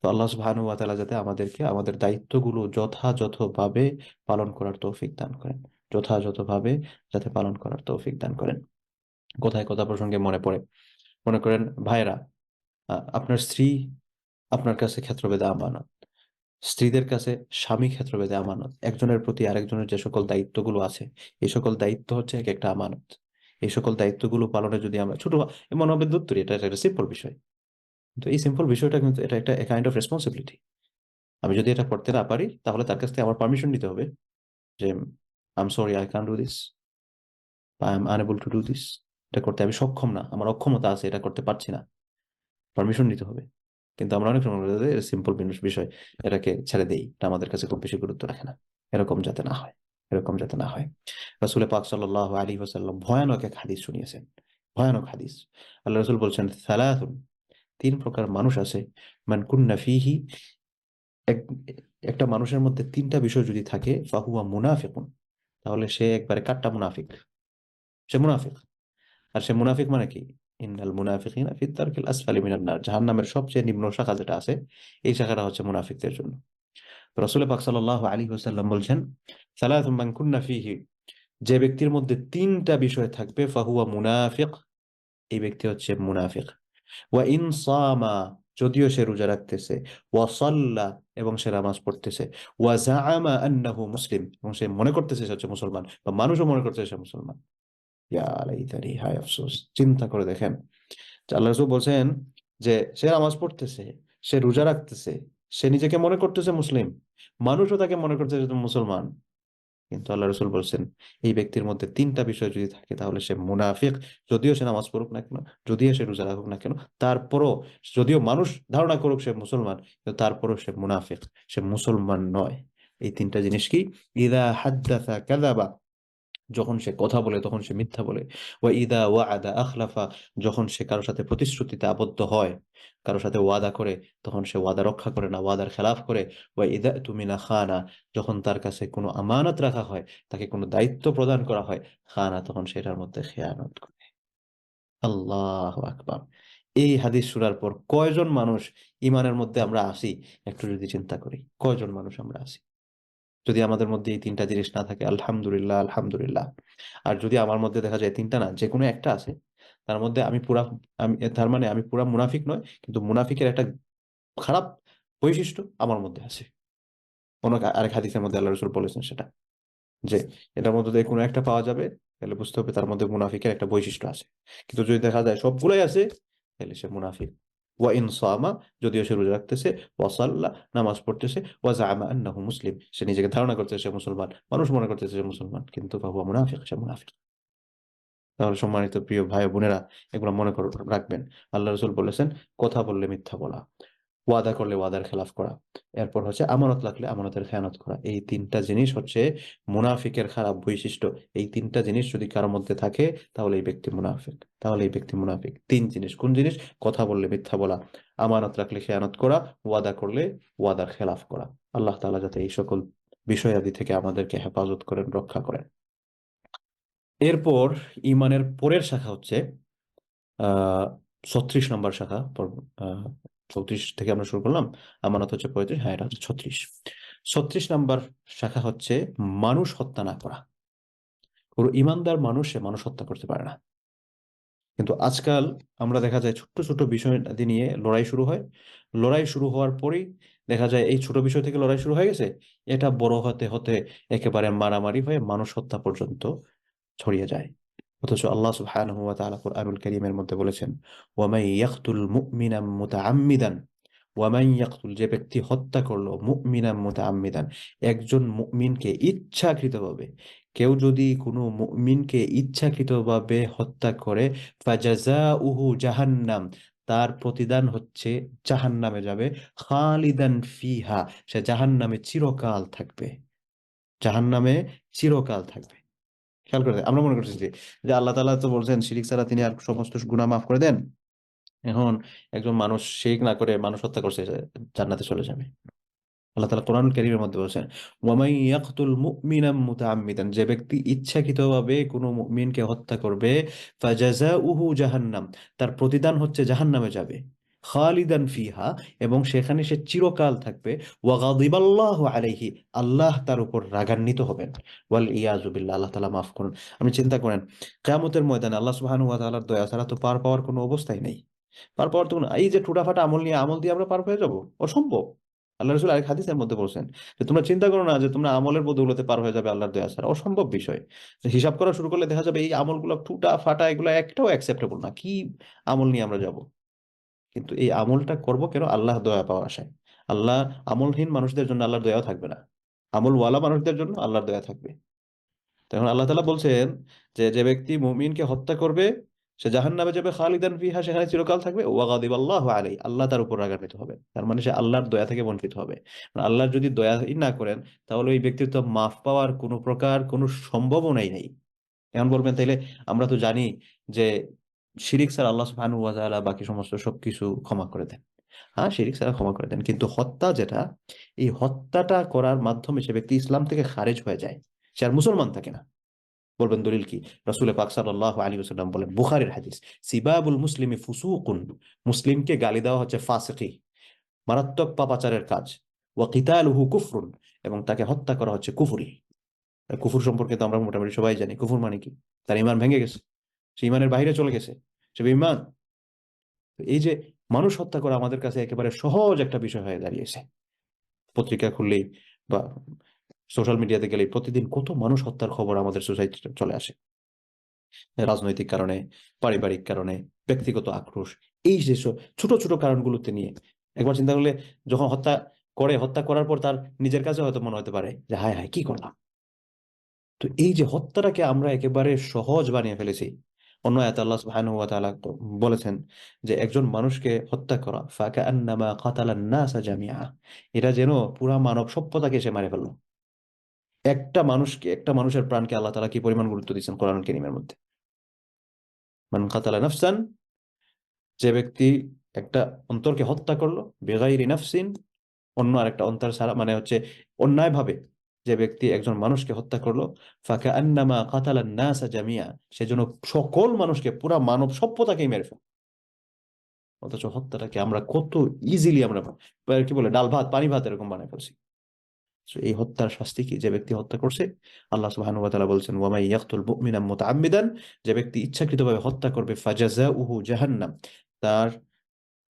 তো আল্লাহ সুবহানাহু ওয়া তাআলা যাতে আমাদেরকে আমাদের দায়িত্বগুলো যথাযথভাবে পালন করার তৌফিক দান করেন। যথাযথভাবে যাতে পালন করার তৌফিক দান করেন। কোথায় কথা প্রসঙ্গে মনে পড়ে, মনে করেন ভাইয়েরা, আপনার স্ত্রী আপনার কাছে ক্ষেত্রভেদে আমানত। স্ত্রীদের কাছে স্বামী ক্ষেত্রভেদে আমানত। একজনের প্রতি আরেকজনের যে সকল দায়িত্বগুলো আছে, এই সকল দায়িত্ব হচ্ছে এক একটা আমানত। এই সকল দায়িত্বগুলো পালনে যদি আমরা ছোট, মনে হবে দূর, এটা একটা সিম্পল বিষয়। কিন্তু এই সিম্পল বিষয়টা কিন্তু এটা একটা কাইন্ড অফ রেসপন্সিবিলিটি। আমি যদি এটা করতে না পারি, তাহলে তার কাছ থেকে আমার পারমিশন নিতে হবে যে I am sorry, I can do this, বা I am unable to do this. এটা করতে আমি সক্ষম না, আমার অক্ষমতা আছে, এটা করতে পারছি না, পারমিশন নিতে হবে। কিন্তু আমরা অনেক সময় সিম্পল বিষয়, এটাকে ছেড়ে দেই, এটা আমাদের কাছে খুব বেশি গুরুত্ব রাখে না। এরকম যাতে না হয়, এরকম যাতে না হয়। রাসূল পাক সাল্লাল্লাহু আলাইহি ওয়াসাল্লাম ভয়ানক এক হাদিস শুনিয়েছেন, ভয়ানক হাদিস। আল্লাহ রাসূল বলছেন, সালাতুন, তিন প্রকার মানুষ আছে, মান কুন্না ফিহি, একটা মানুষের মধ্যে তিনটা বিষয় যদি থাকে, ফাহুয়া মুনাফিকুন, তাহলে সে একবারে কাট্টা মুনাফিক, সে মুনাফিক। আর সে মুনাফিক মানে কি? ইন্নাল মুনাফিকিনা ফি দারকিল আসফালি মিনান নার, জাহান্নামের সবচেয়ে নিম্ন শাখা যেটা আছে, এই শাখাটা হচ্ছে মুনাফিকদের জন্য। রাসূল পাক সাল্লাল্লাহু আলাইহি ওয়াসাল্লাম বলছেন, সালাতুম মান কুন্না ফিহি, যে ব্যক্তির মধ্যে তিনটা বিষয় থাকবে, ফাহুয়া মুনাফিক, এই ব্যক্তি হচ্ছে মুনাফিক। ওয়া ইন সামা, যদিও সে রোজা রাখতেছে, ওয়া সাল্লা, এবং সে নামাজ পড়তেছে, ওয়া জাআমা আন্নাহু মুসলিম, এবং সে মনে করতেছে সে হচ্ছে মুসলমান, বা মানুষও মনে করতেছে সে মুসলমান। ইয়া লাইতানি, হায় আফসোস। চিন্তা করে দেখেন যে আল্লাহ রাসূল বলছেন যে সে নামাজ পড়তেছে, সে রোজা রাখতেছে, সে নিজেকে মনে করতেছে মুসলিম, মানুষও তাকে মনে করতেছে যে মুসলমান, কিন্তু আল্লাহ রাসূল বলছেন এই ব্যক্তির মধ্যে তিনটা বিষয় যদি থাকে, তাহলে সে মুনাফিক। যদিও সে নামাজ পড়ুক না কেন, যদিও সে রোজা রাখুক না কেন, তারপরও, যদিও মানুষ ধারণা করুক সে মুসলমান, কিন্তু তারপরও সে মুনাফিক, সে মুসলমান নয়। এই তিনটা জিনিস কি? ইদা হাদ্দাসা কাযাবা, যখন সে কথা বলে তখন সে মিথ্যা বলে। ওয়া ইদা ওয়াআদা আখলাফা, যখন সে কারোর সাথে প্রতিশ্রুতিতে আবদ্ধ হয়, কারোর সাথে ওয়াদা করে, তখন সে ওয়াদা রক্ষা করে না, ওয়াদার খেলাফ করে। ওয়া ইদা তুমিনা খানা, যখন তার কাছে কোনো আমানত রাখা হয়, তাকে কোনো দায়িত্ব প্রদান করা হয়, খানা, তখন সেটার মধ্যে খেয়ানত করে। আল্লাহু আকবার। এই হাদিস শোনার পর কয়জন মানুষ ইমানের মধ্যে আমরা আসি, একটু যদি চিন্তা করি, কয়জন মানুষ আমরা আসি? যদি আমাদের মধ্যে এই তিনটা জিনিস না থাকে, আলহামদুলিল্লাহ, আলহামদুলিল্লাহ। আর যদি আমার মধ্যে দেখা যায় তিনটা না, যে কোনো একটা আছে, তার মধ্যে তার মানে আমি পুরা মুনাফিক নয়, কিন্তু মুনাফিকের একটা খারাপ বৈশিষ্ট্য আমার মধ্যে আছে। আরেক হাদিসের মধ্যে আল্লাহ রাসূল বলেছেন সেটা, যে এটার মধ্যে যদি কোনো একটা পাওয়া যাবে, তাহলে বুঝতে হবে তার মধ্যে মুনাফিকের একটা বৈশিষ্ট্য আছে। কিন্তু যদি দেখা যায় সবগুলাই আছে, তাহলে সে মুনাফিক। ওয়া ইন সামা, যদিও সে রোজা রাখতেছে, ওয়া সাল্লা, নামাজ পড়তেছে, ওয়া জাআমা আন্নাহু মুসলিম, সে নিজেকে ধারণা করতেছে সে মুসলমান, মানুষ মনে করতেছে সে মুসলমান, কিন্তু ফাহুয়া মুনাফিক, সে মুনাফিক। তাহলে সম্মানিত প্রিয় ভাই ও বোনেরা, এগুলো মনে রাখবেন। আল্লাহ রাসূল বলেছেন, কথা বললে মিথ্যা বলা, ওয়াদা করলে ওয়াদার খেলাফ করা, এরপর হচ্ছে আমানত রাখলে আমানতের খেয়ানত করা। এই তিনটা জিনিস হচ্ছে মুনাফিকের খারাপ বৈশিষ্ট্য। এই তিনটা জিনিস যদি কারোর মধ্যে থাকে তাহলে এই ব্যক্তি মুনাফিক, তাহলে এই ব্যক্তি মুনাফিক। তিন জিনিস, কোন জিনিস? কথা বললে মিথ্যা বলা, আমানত রাখলে খেয়ানত করা, ওয়াদা করলে ওয়াদার খেলাফ করা। আল্লাহ তাআলা যাতে এই সকল বিষয়াদি থেকে আমাদেরকে হেফাজত করেন, রক্ষা করেন। এরপর ইমানের পরের শাখা হচ্ছে 36 নম্বর শাখা। 34 থেকে আমরা শুরু করলাম, আমানত হচ্ছে 35, হ্যাঁ এটা হচ্ছে 36। 36 নম্বর শাখা হচ্ছে মানুষ হত্যা না করা। পুরো ইমানদার মানুষ সে মানুষ হত্যা করতে পারে না। কিন্তু আজকাল আমরা দেখা যায় ছোট্ট ছোট বিষয় নিয়ে লড়াই শুরু হয়। লড়াই শুরু হওয়ার পরেই দেখা যায় এই ছোট বিষয় থেকে লড়াই শুরু হয়ে গেছে, এটা বড় হতে হতে একেবারে মারামারি হয়ে মানুষ হত্যা পর্যন্ত ছড়িয়ে যায়। অথচ আল্লাহ সুবহানাহু ওয়া তাআলা কুরআনুল কারীমের মধ্যে বলেছেন, ওয়ামান ইয়াকতুল মুমিনান মুতাআম্মিদান, ওয়ামান ইয়াকতুল, যে ব্যক্তি হত্যা করলো, মুমিনান মুতাআম্মিদান, একজন মুমিনকে ইচ্ছাকৃতভাবে, কেউ যদি কোনো মুমিনকে ইচ্ছাকৃতভাবে হত্যা করে, ফাজাযাউহু জাহান্নাম, তার প্রতিদান হচ্ছে জাহান্নামে যাবে, খালিদান ফিহা, সে জাহান্নামে চিরকাল থাকবে, জাহান্নামে চিরকাল থাকবে। খেয়াল করে আমরা মনে করছি যে আল্লাহ তাআলা তো বলছেন শিরিক ছাড়া তিনি আর সমস্ত গুনাহ মাফ করে দেন। এখন একজন মানুষ শিরিক না করে মানুষ হত্যা করছে, সে জান্নাতে চলে যাবে। আল্লাহ তাআলা কোরআনুল কারীমের মধ্যে বলছেন, ওয়ামান ইয়াকতুল মুমিনান মুতাআম্মিদান, যে ব্যক্তি ইচ্ছাকৃতভাবে কোনো মুমিনকে হত্যা করবে, ফাজাযাউহু জাহান্নাম, তার প্রতিদান হচ্ছে জাহান্নামে যাবে, খালিদান ফিহা, এবং সেখানে সে চিরকাল থাকবে, ওয়া গাদিবাল্লাহু আলাইহি, আল্লাহ তার উপর রাগান্বিত হবেন, ওয়াল ইয়াযু বিল্লাহ, আল্লাহ তাআলা মাফ করুন। আপনি চিন্তা করেন কিয়ামতের ময়দানে আল্লাহ সুবহানাহু ওয়া তাআলার দয়া ছাড়া তো পার পাওয়ার কোনো অবস্থাই নেই। পার পাওয়ার তো এই যে টুটাফাটা আমল নিয়ে, আমল দিয়ে আমরা পার হয়ে যাব, অসম্ভব। আল্লাহ রাসূল আরেক হাদিসের মধ্যে বলছেন যে তোমরা চিন্তা করো না যে তোমরা আমলের বদৌলতে পার হয়ে যাবে আল্লাহর দয়া ছাড়া, অসম্ভব বিষয়। যে হিসাব করা শুরু করলে দেখা যাবে এই আমলগুলো টুটা ফাটা, এগুলো একটাও অ্যাকসেপ্টেবল না, কি আমল নিয়ে আমরা যাব? কিন্তু এই আমলটা করব কেন? আল্লাহ দয়া পাওয়ার আশায়। আল্লাহ, আমলহীন মানুষদের জন্য আল্লাহর দয়াও থাকবে না, আমলওয়ালা মানুষদের জন্য আল্লাহর দয়া থাকবে। তখন আল্লাহ তাআলা বলছেন যে যে ব্যক্তি মুমিনকে হত্যা করবে সে জাহান্নামে যাবে, খালিদান ফিহা, সেখানে চিরকাল থাকবে, ওয়া গাদিবাল্লাহু আলাইহি, আল্লাহ তার উপর রাগান্বিত হবে। তার মানে সে আল্লাহর দয়া থেকে বঞ্চিত হবে। আল্লাহ যদি দয়াই না করেন তাহলে ওই ব্যক্তির তো মাফ পাওয়ার কোনো প্রকার কোনো সম্ভাবনাই নেই। এখন বলবেন তাইলে আমরা তো জানি যে শিরিক ছাড়া আল্লাহ সুবহানাহু ওয়া তাআলা বাকি সমস্ত সবকিছু ক্ষমা করে দেন। হ্যাঁ, শিরিক ছাড়া ক্ষমা করে দেন, কিন্তু হত্যা যেটা, এই হত্যাটা করার মাধ্যমে সে ব্যক্তি ইসলাম থেকে খারেজ হয়ে যায়, সে আর মুসলমান থাকে না। বলবেন দলিল কি? রাসূল পাক সাল্লাল্লাহু আলাইহি ওয়াসাল্লাম বলেন, বুখারীর হাদিস, সিবাবুল মুসলিমি ফুসুকুন, মুসলিমকে গালি দেওয়া হচ্ছে ফাসিকি, মারাত্মক পাপাচারের কাজ, ওয়া কিতালুহু কুফরুন, এবং তাকে হত্যা করা হচ্ছে কুফরি। আর কুফর সম্পর্কে তো আমরা মোটামুটি সবাই জানি, কুফর মানে কি? তার ঈমান ভেঙে গেছে, সে ঈমানের বাইরে চলে গেছে, সে বেঈমান। এই যে মানুষ হত্যা করা আমাদের কাছে একেবারে সহজ একটা বিষয় হয়ে দাঁড়িয়েছে। পত্রিকা খুললেই বা সোশ্যাল মিডিয়াতে গেলেই প্রতিদিন কত মানুষ হত্যার খবর আমাদের সোসাইটিতে চলে আসে। রাজনৈতিক কারণে, পারিবারিক কারণে, ব্যক্তিগত আক্রোশ, এই যে ছোট ছোট কারণগুলোতে নিয়ে একবার চিন্তা করলে, যখন হত্যা করে, হত্যা করার পর তার নিজের কাছে হয়তো মনে হতে পারে যে হায় হায় কি করলাম। তো এই যে হত্যাটাকে আমরা একেবারে সহজ বানিয়ে ফেলেছি। অন্য আয়াতে আল্লাহ সুবহানাহু ওয়া তাআলা বলেছেন যে একজন মানুষকে হত্যা করা, ফাকাআন্নামা কাতালান নাসা জামিআ, এটা যেন পুরা মানব সভ্যতাকে সে মারে ফেললো। একটা মানুষকে, একটা মানুষের প্রাণকে আল্লাহ তাআলা কি পরিমাণ গুরুত্ব দিয়েছেন কোরআনুল কারীমের মধ্যে। মান কাতালা নাফসান, যে ব্যক্তি একটা অন্তরকে হত্যা করলো, বেগাইরি নাফসিন, অন্য আরেকটা অন্তর ছাড়া, মানে হচ্ছে অন্যায়ভাবে যে ব্যক্তি একজন মানুষকে হত্যা করলো, ফাকাআন্নামা কাতালান নাসা জামিআ, সেজন্য সকল মানুষকে, পুরা মানব সভ্যতাকেই মেরে ফেলে। অথচ হত্যাটাকে আমরা কত ইজিলি আমরা কি বলে ডাল ভাত পানি ভাত এরকম বানায় ফেলছি। So, এই হত্যার শাস্তি কি? যে ব্যক্তি হত্যা করছে, আল্লাহ সুবহানাহু ওয়া তাআলা বলছেন, ওয়া মান ইয়াকতুল মুমিনা মুতাআম্মিদান, যে ব্যক্তি ইচ্ছাকৃতভাবে হত্যা করবে, ফাজাযাউহু জাহান্নাম, তার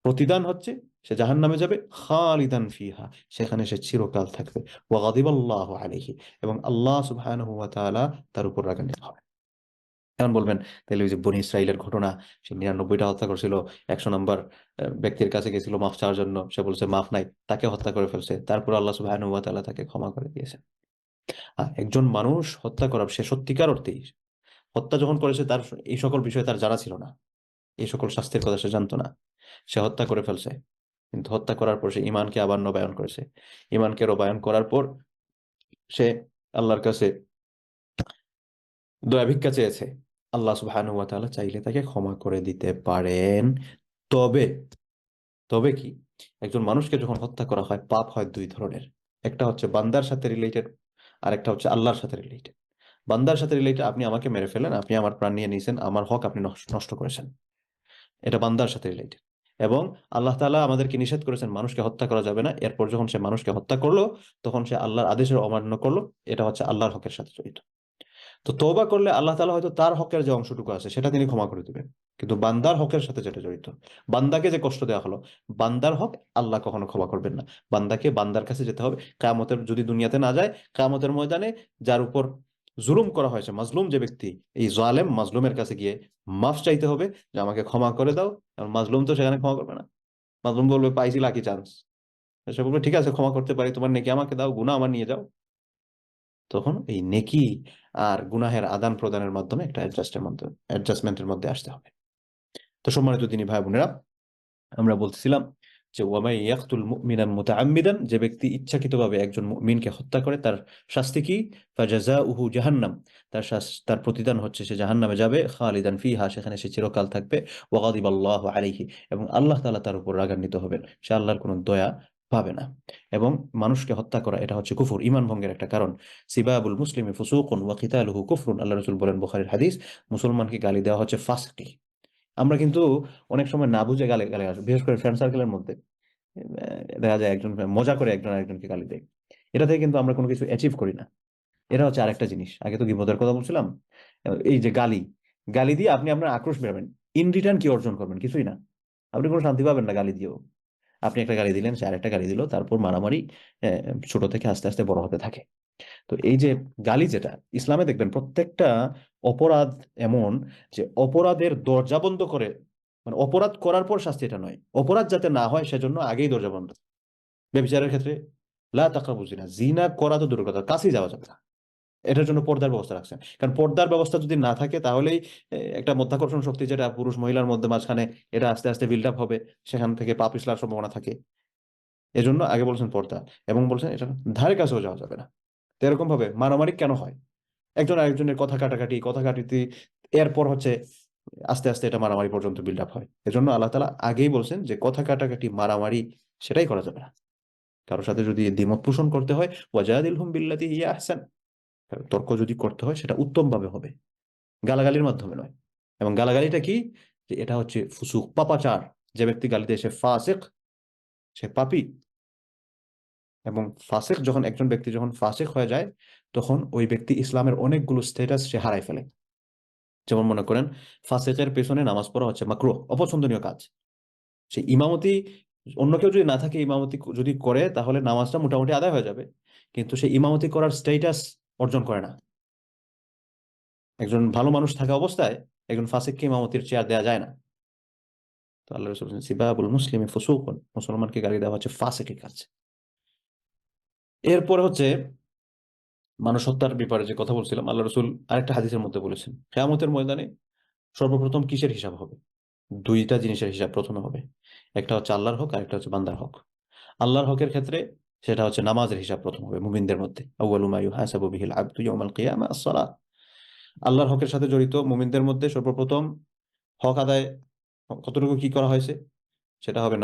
প্রতিদান হচ্ছে সে জাহান্নামে যাবে, খালিদান ফিহা, সেখানে সে চিরকাল থাকবে, ওয়া গাদিবাল্লাহু আলাইহি, এবং আল্লাহ সুবহানাহু ওয়া তাআলা তার উপর রাগান্বিত হবে। এখন বলবেন তাহলে ওই যে বনি ইসরাইলের ঘটনা, সে 99টা হত্যা করছিল, 100 নম্বর ব্যক্তির কাছে গেছিল মাফ চাওয়ার জন্য, সে বলছে মাফ নাই, তাকে হত্যা করে ফেলছে, তারপর আল্লাহ সুবহানাহু ওয়া তাআলা তাকে ক্ষমা করে দিয়েছেন। একজন মানুষ হত্যা করা, সে সত্যিকার অর্থেই হত্যা যখন করেছে, তার এই সকল বিষয় তার জানা ছিল না, এই সকল শাস্তির কথা সে জানতো না, সে হত্যা করে ফেলছে, কিন্তু হত্যা করার পর সে ঈমানকে আবার নবায়ন করেছে। ঈমানকে নবায়ন করার পর সে আল্লাহর কাছে দয়া ভিক্ষা চেয়েছে। আল্লাহ সুবহানাহু ওয়া তাআলা চাইলে তাকে ক্ষমা করে দিতে পারেন। তবে তবে কি, একজন মানুষকে যখন হত্যা করা হয়, পাপ হয় দুই ধরনের। একটা হচ্ছে বান্দার সাথে রিলেটেড, আর একটা হচ্ছে আল্লাহর সাথে রিলেটেড। বান্দার সাথে রিলেটেড, আপনি আমাকে মেরে ফেলেন, আপনি আমার প্রাণ নিয়ে নিয়েছেন, আমার হক আপনি নষ্ট করেছেন, এটা বান্দার সাথে রিলেটেড। এবং আল্লাহ তাআলা আমাদেরকে নিষেধ করেছেন মানুষকে হত্যা করা যাবে না, এরপর যখন সে মানুষকে হত্যা করলো তখন সে আল্লাহর আদেশের অমান্য করলো, এটা হচ্ছে আল্লাহর হকের সাথে জড়িত। তো তওবা করলে আল্লাহ তাআলা হয়তো তার হকের যে অংশটুকু আছে সেটা তিনি ক্ষমা করে দিবেন, কিন্তু বান্দার হকের সাথে যেটা জড়িত, বান্দাকে যে কষ্ট দেওয়া হলো, বান্দার হক আল্লাহ কখনো ক্ষমা করবেন না। বান্দাকে বান্দার কাছে যেতে হবে, কিয়ামতের, যদি দুনিয়াতে না যায়, কিয়ামতের ময়দানে যার উপর জুলুম করা হয়েছে, মাজলুম যে ব্যক্তি, এই জালেম মাজলুমের কাছে গিয়ে মাফ চাইতে হবে যে আমাকে ক্ষমা করে দাও। আর মাজলুম তো সেখানে ক্ষমা করবে না, মাজলুম বলবে পাইছি লাকি চান্স। সে বলবে ঠিক আছে ক্ষমা করতে পারি, তোমার নেকি আমাকে দাও, গুনাহ আমার নিয়ে যাও। তখন এই নেকি আর গুনাহের আদান প্রদানের মাধ্যমে একটা অ্যাডজাস্টমেন্টের মধ্যে আসতে হবে। তো সম্মানিত দিনী ভাই বোনেরা, আমরা বলতেছিলাম যে ওয়ামাই ইয়াকতুল মুমিনান মুতাআম্মিদান, যে ব্যক্তি ইচ্ছাকৃতভাবে একজন মুমিনকে হত্যা করে তার শাস্তি কি, ফাজাযাউহু জাহান্নাম, তার প্রতিদান হচ্ছে সে জাহান্নামে যাবে, খালিদান ফিহা, সেখানে সে চিরকাল থাকবে, ওয়া গাদিবাল্লাহু আলাইহি, এবং আল্লাহ তাআলা তার উপর রাগান্বিত হবেন, সে আল্লাহর কোনো দয়া পাবে না। এবং মানুষকে হত্যা করা এটা হচ্ছে কুফর, ঈমান ভঙ্গের একটা কারণ। সিবাবুল মুসলিমি ফুসুকুন ওয়া কিতালুহু কুফরুন, আল্লাহ রাসূল বলেন বুখারীর হাদিস, মুসলমানকে গালি দেওয়া হচ্ছে ফাসিকি। আমরা কিন্তু অনেক সময় না বুঝে গালি গালি আসে, বিশেষ করে ফ্রেন্ড সার্কেলের মধ্যে দেখা যায় একজন মজা করে একজন আরেকজনকে গালি দেয়, এটা থেকে কিন্তু আমরা কোনো কিছু অ্যাচিভ করি না। এটা হচ্ছে আরেকটা জিনিস, আগে তো গীবতের কথা বলছিলাম, এই যে গালি, গালি দিয়ে আপনি আপনার আক্রোশ বেরোবেন, ইন রিটার্ন কি অর্জন করবেন? কিছুই না, আপনি কোনো শান্তি পাবেন না গালি দিয়েও। আপনি একটা গালি দিলেন, সে আরেকটা গালি দিল, তারপর মারামারি ছোট থেকে আস্তে আস্তে বড় হতে থাকে। তো এই যে গালি, যেটা ইসলামে দেখবেন প্রত্যেকটা অপরাধ এমন যে অপরাধের দরজা বন্ধ করে, মানে অপরাধ করার পর শাস্তি, এটা নয়, অপরাধ যাতে না হয় সেজন্য আগেই দরজা বন্ধ। ব্যভিচারের ক্ষেত্রে লা তাকরাবু জিনা, জিনা করা তো দূরের কথা, কাছেই যাওয়া যাবে না, এটার জন্য পর্দার ব্যবস্থা রাখছেন। কারণ পর্দার ব্যবস্থা যদি না থাকে তাহলেই একটা মধ্যাকর্ষণ শক্তি যেটা পুরুষ মহিলার মধ্যে মাঝখানে, এটা আস্তে আস্তে বিল্ড আপ হবে, সেখান থেকে পাপ পিছলার সম্ভাবনা থাকে। এজন্য আগে বলছেন পর্দা, এবং বলছেন এটা ধারে কাছেও যাওয়া যাবে না। তো এরকম ভাবে মারামারি কেন হয়? একজন আরেকজনের কথা কাটাকাটি, এরপর হচ্ছে আস্তে আস্তে এটা মারামারি পর্যন্ত বিল্ড আপ হয়। এজন্য আল্লাহ তাআলা আগেই বলছেন যে কথা কাটাকাটি, মারামারি, সেটাই করা যাবে না। কারোর সাথে যদি দ্বিমত পোষণ করতে হয়, ওয়াজাদিলহুম বিল্লাতি হিয়া আহসান, তর্ক যদি করতে হয় সেটা উত্তম ভাবে হবে, গালাগালির মাধ্যমে নয়। এবং গালাগালিটা কি, যে এটা হচ্ছে ফুসুক, পাপাচার। যে ব্যক্তি গালি দেয় সে ফাসিক, সে পাপী। এবং ফাসিক, যখন একজন ব্যক্তি যখন ফাসিক হয়ে যায়, তখন ওই ব্যক্তি ইসলামের অনেকগুলো স্ট্যাটাস সে হারাই ফেলে। যেমন মনে করেন, ফাসিকের পেছনে নামাজ পড়া হচ্ছে মাকরুহ, অপছন্দনীয় কাজ। সে ইমামতি, অন্য কেউ যদি না থাকে, ইমামতি যদি করে তাহলে নামাজটা মোটামুটি আদায় হয়ে যাবে, কিন্তু সে ইমামতি করার স্ট্যাটাস অর্জন করে না। একজন ভালো মানুষ থাকা অবস্থায় একজন ফাসিককে ইমামতির চেয়ার দেওয়া যায় না। তো আল্লাহ রাসূল বলেছেন সিবাবুল মুসলিমি ফুসুকুন, মুসলমানকে গালি দেওয়া হচ্ছে ফাসিকের কাজ। এরপরে হচ্ছে মানুষ হত্যার ব্যাপারে যে কথা বলছিলাম, আল্লাহ রাসূল আরেকটা হাদিসের মধ্যে বলেছেন কিয়ামতের ময়দানে সর্বপ্রথম কিসের হিসাব হবে? দুইটা জিনিসের হিসাব প্রথমে হবে, একটা হচ্ছে আল্লাহর হক, আর একটা হচ্ছে বান্দার হক। আল্লাহর হকের ক্ষেত্রে সেটা হচ্ছে নামাজের হিসাব প্রথম হবে মুমিনদের মধ্যে, আউয়ালু মা ইউহাসাবু বিহিল আবদু ইয়াউমাল কিয়ামা আস-সালাহ। আল্লাহর হকের সাথে জড়িত মুমিনদের মধ্যে সর্বপ্রথম হক আদায় কতটুকু কি করা হয়েছে, সেটা হবে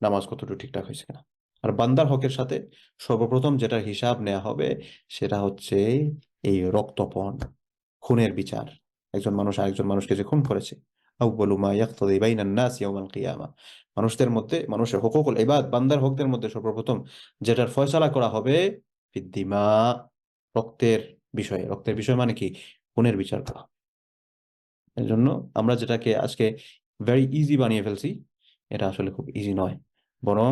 নামাজ কতটুকু ঠিকঠাক হয়েছে কিনা। আর বান্দার হকের সাথে সর্বপ্রথম যেটার হিসাব নেওয়া হবে সেটা হচ্ছে এই রক্তপণ, খুনের বিচার। একজন মানুষ আরেকজন মানুষকে যে খুন করেছে, আউয়ালু মা ইয়াকতাদি বাইনান নাস ইয়াউমাল কিয়ামা, মানুষদের মধ্যে, মানুষের হুকুকুল ইবাদ, বান্দার হকদের মধ্যে সর্বপ্রথম যেটার ফয়সালা করা হবে ফিদ্দিমা, রক্তের বিষয়ে। রক্তের বিষয় মানে কি? খুনের বিচার করা। এই জন্য আমরা যেটাকে আজকে ভেরি ইজি বানিয়ে ফেলছি, এটা আসলে খুব ইজি নয়। বরং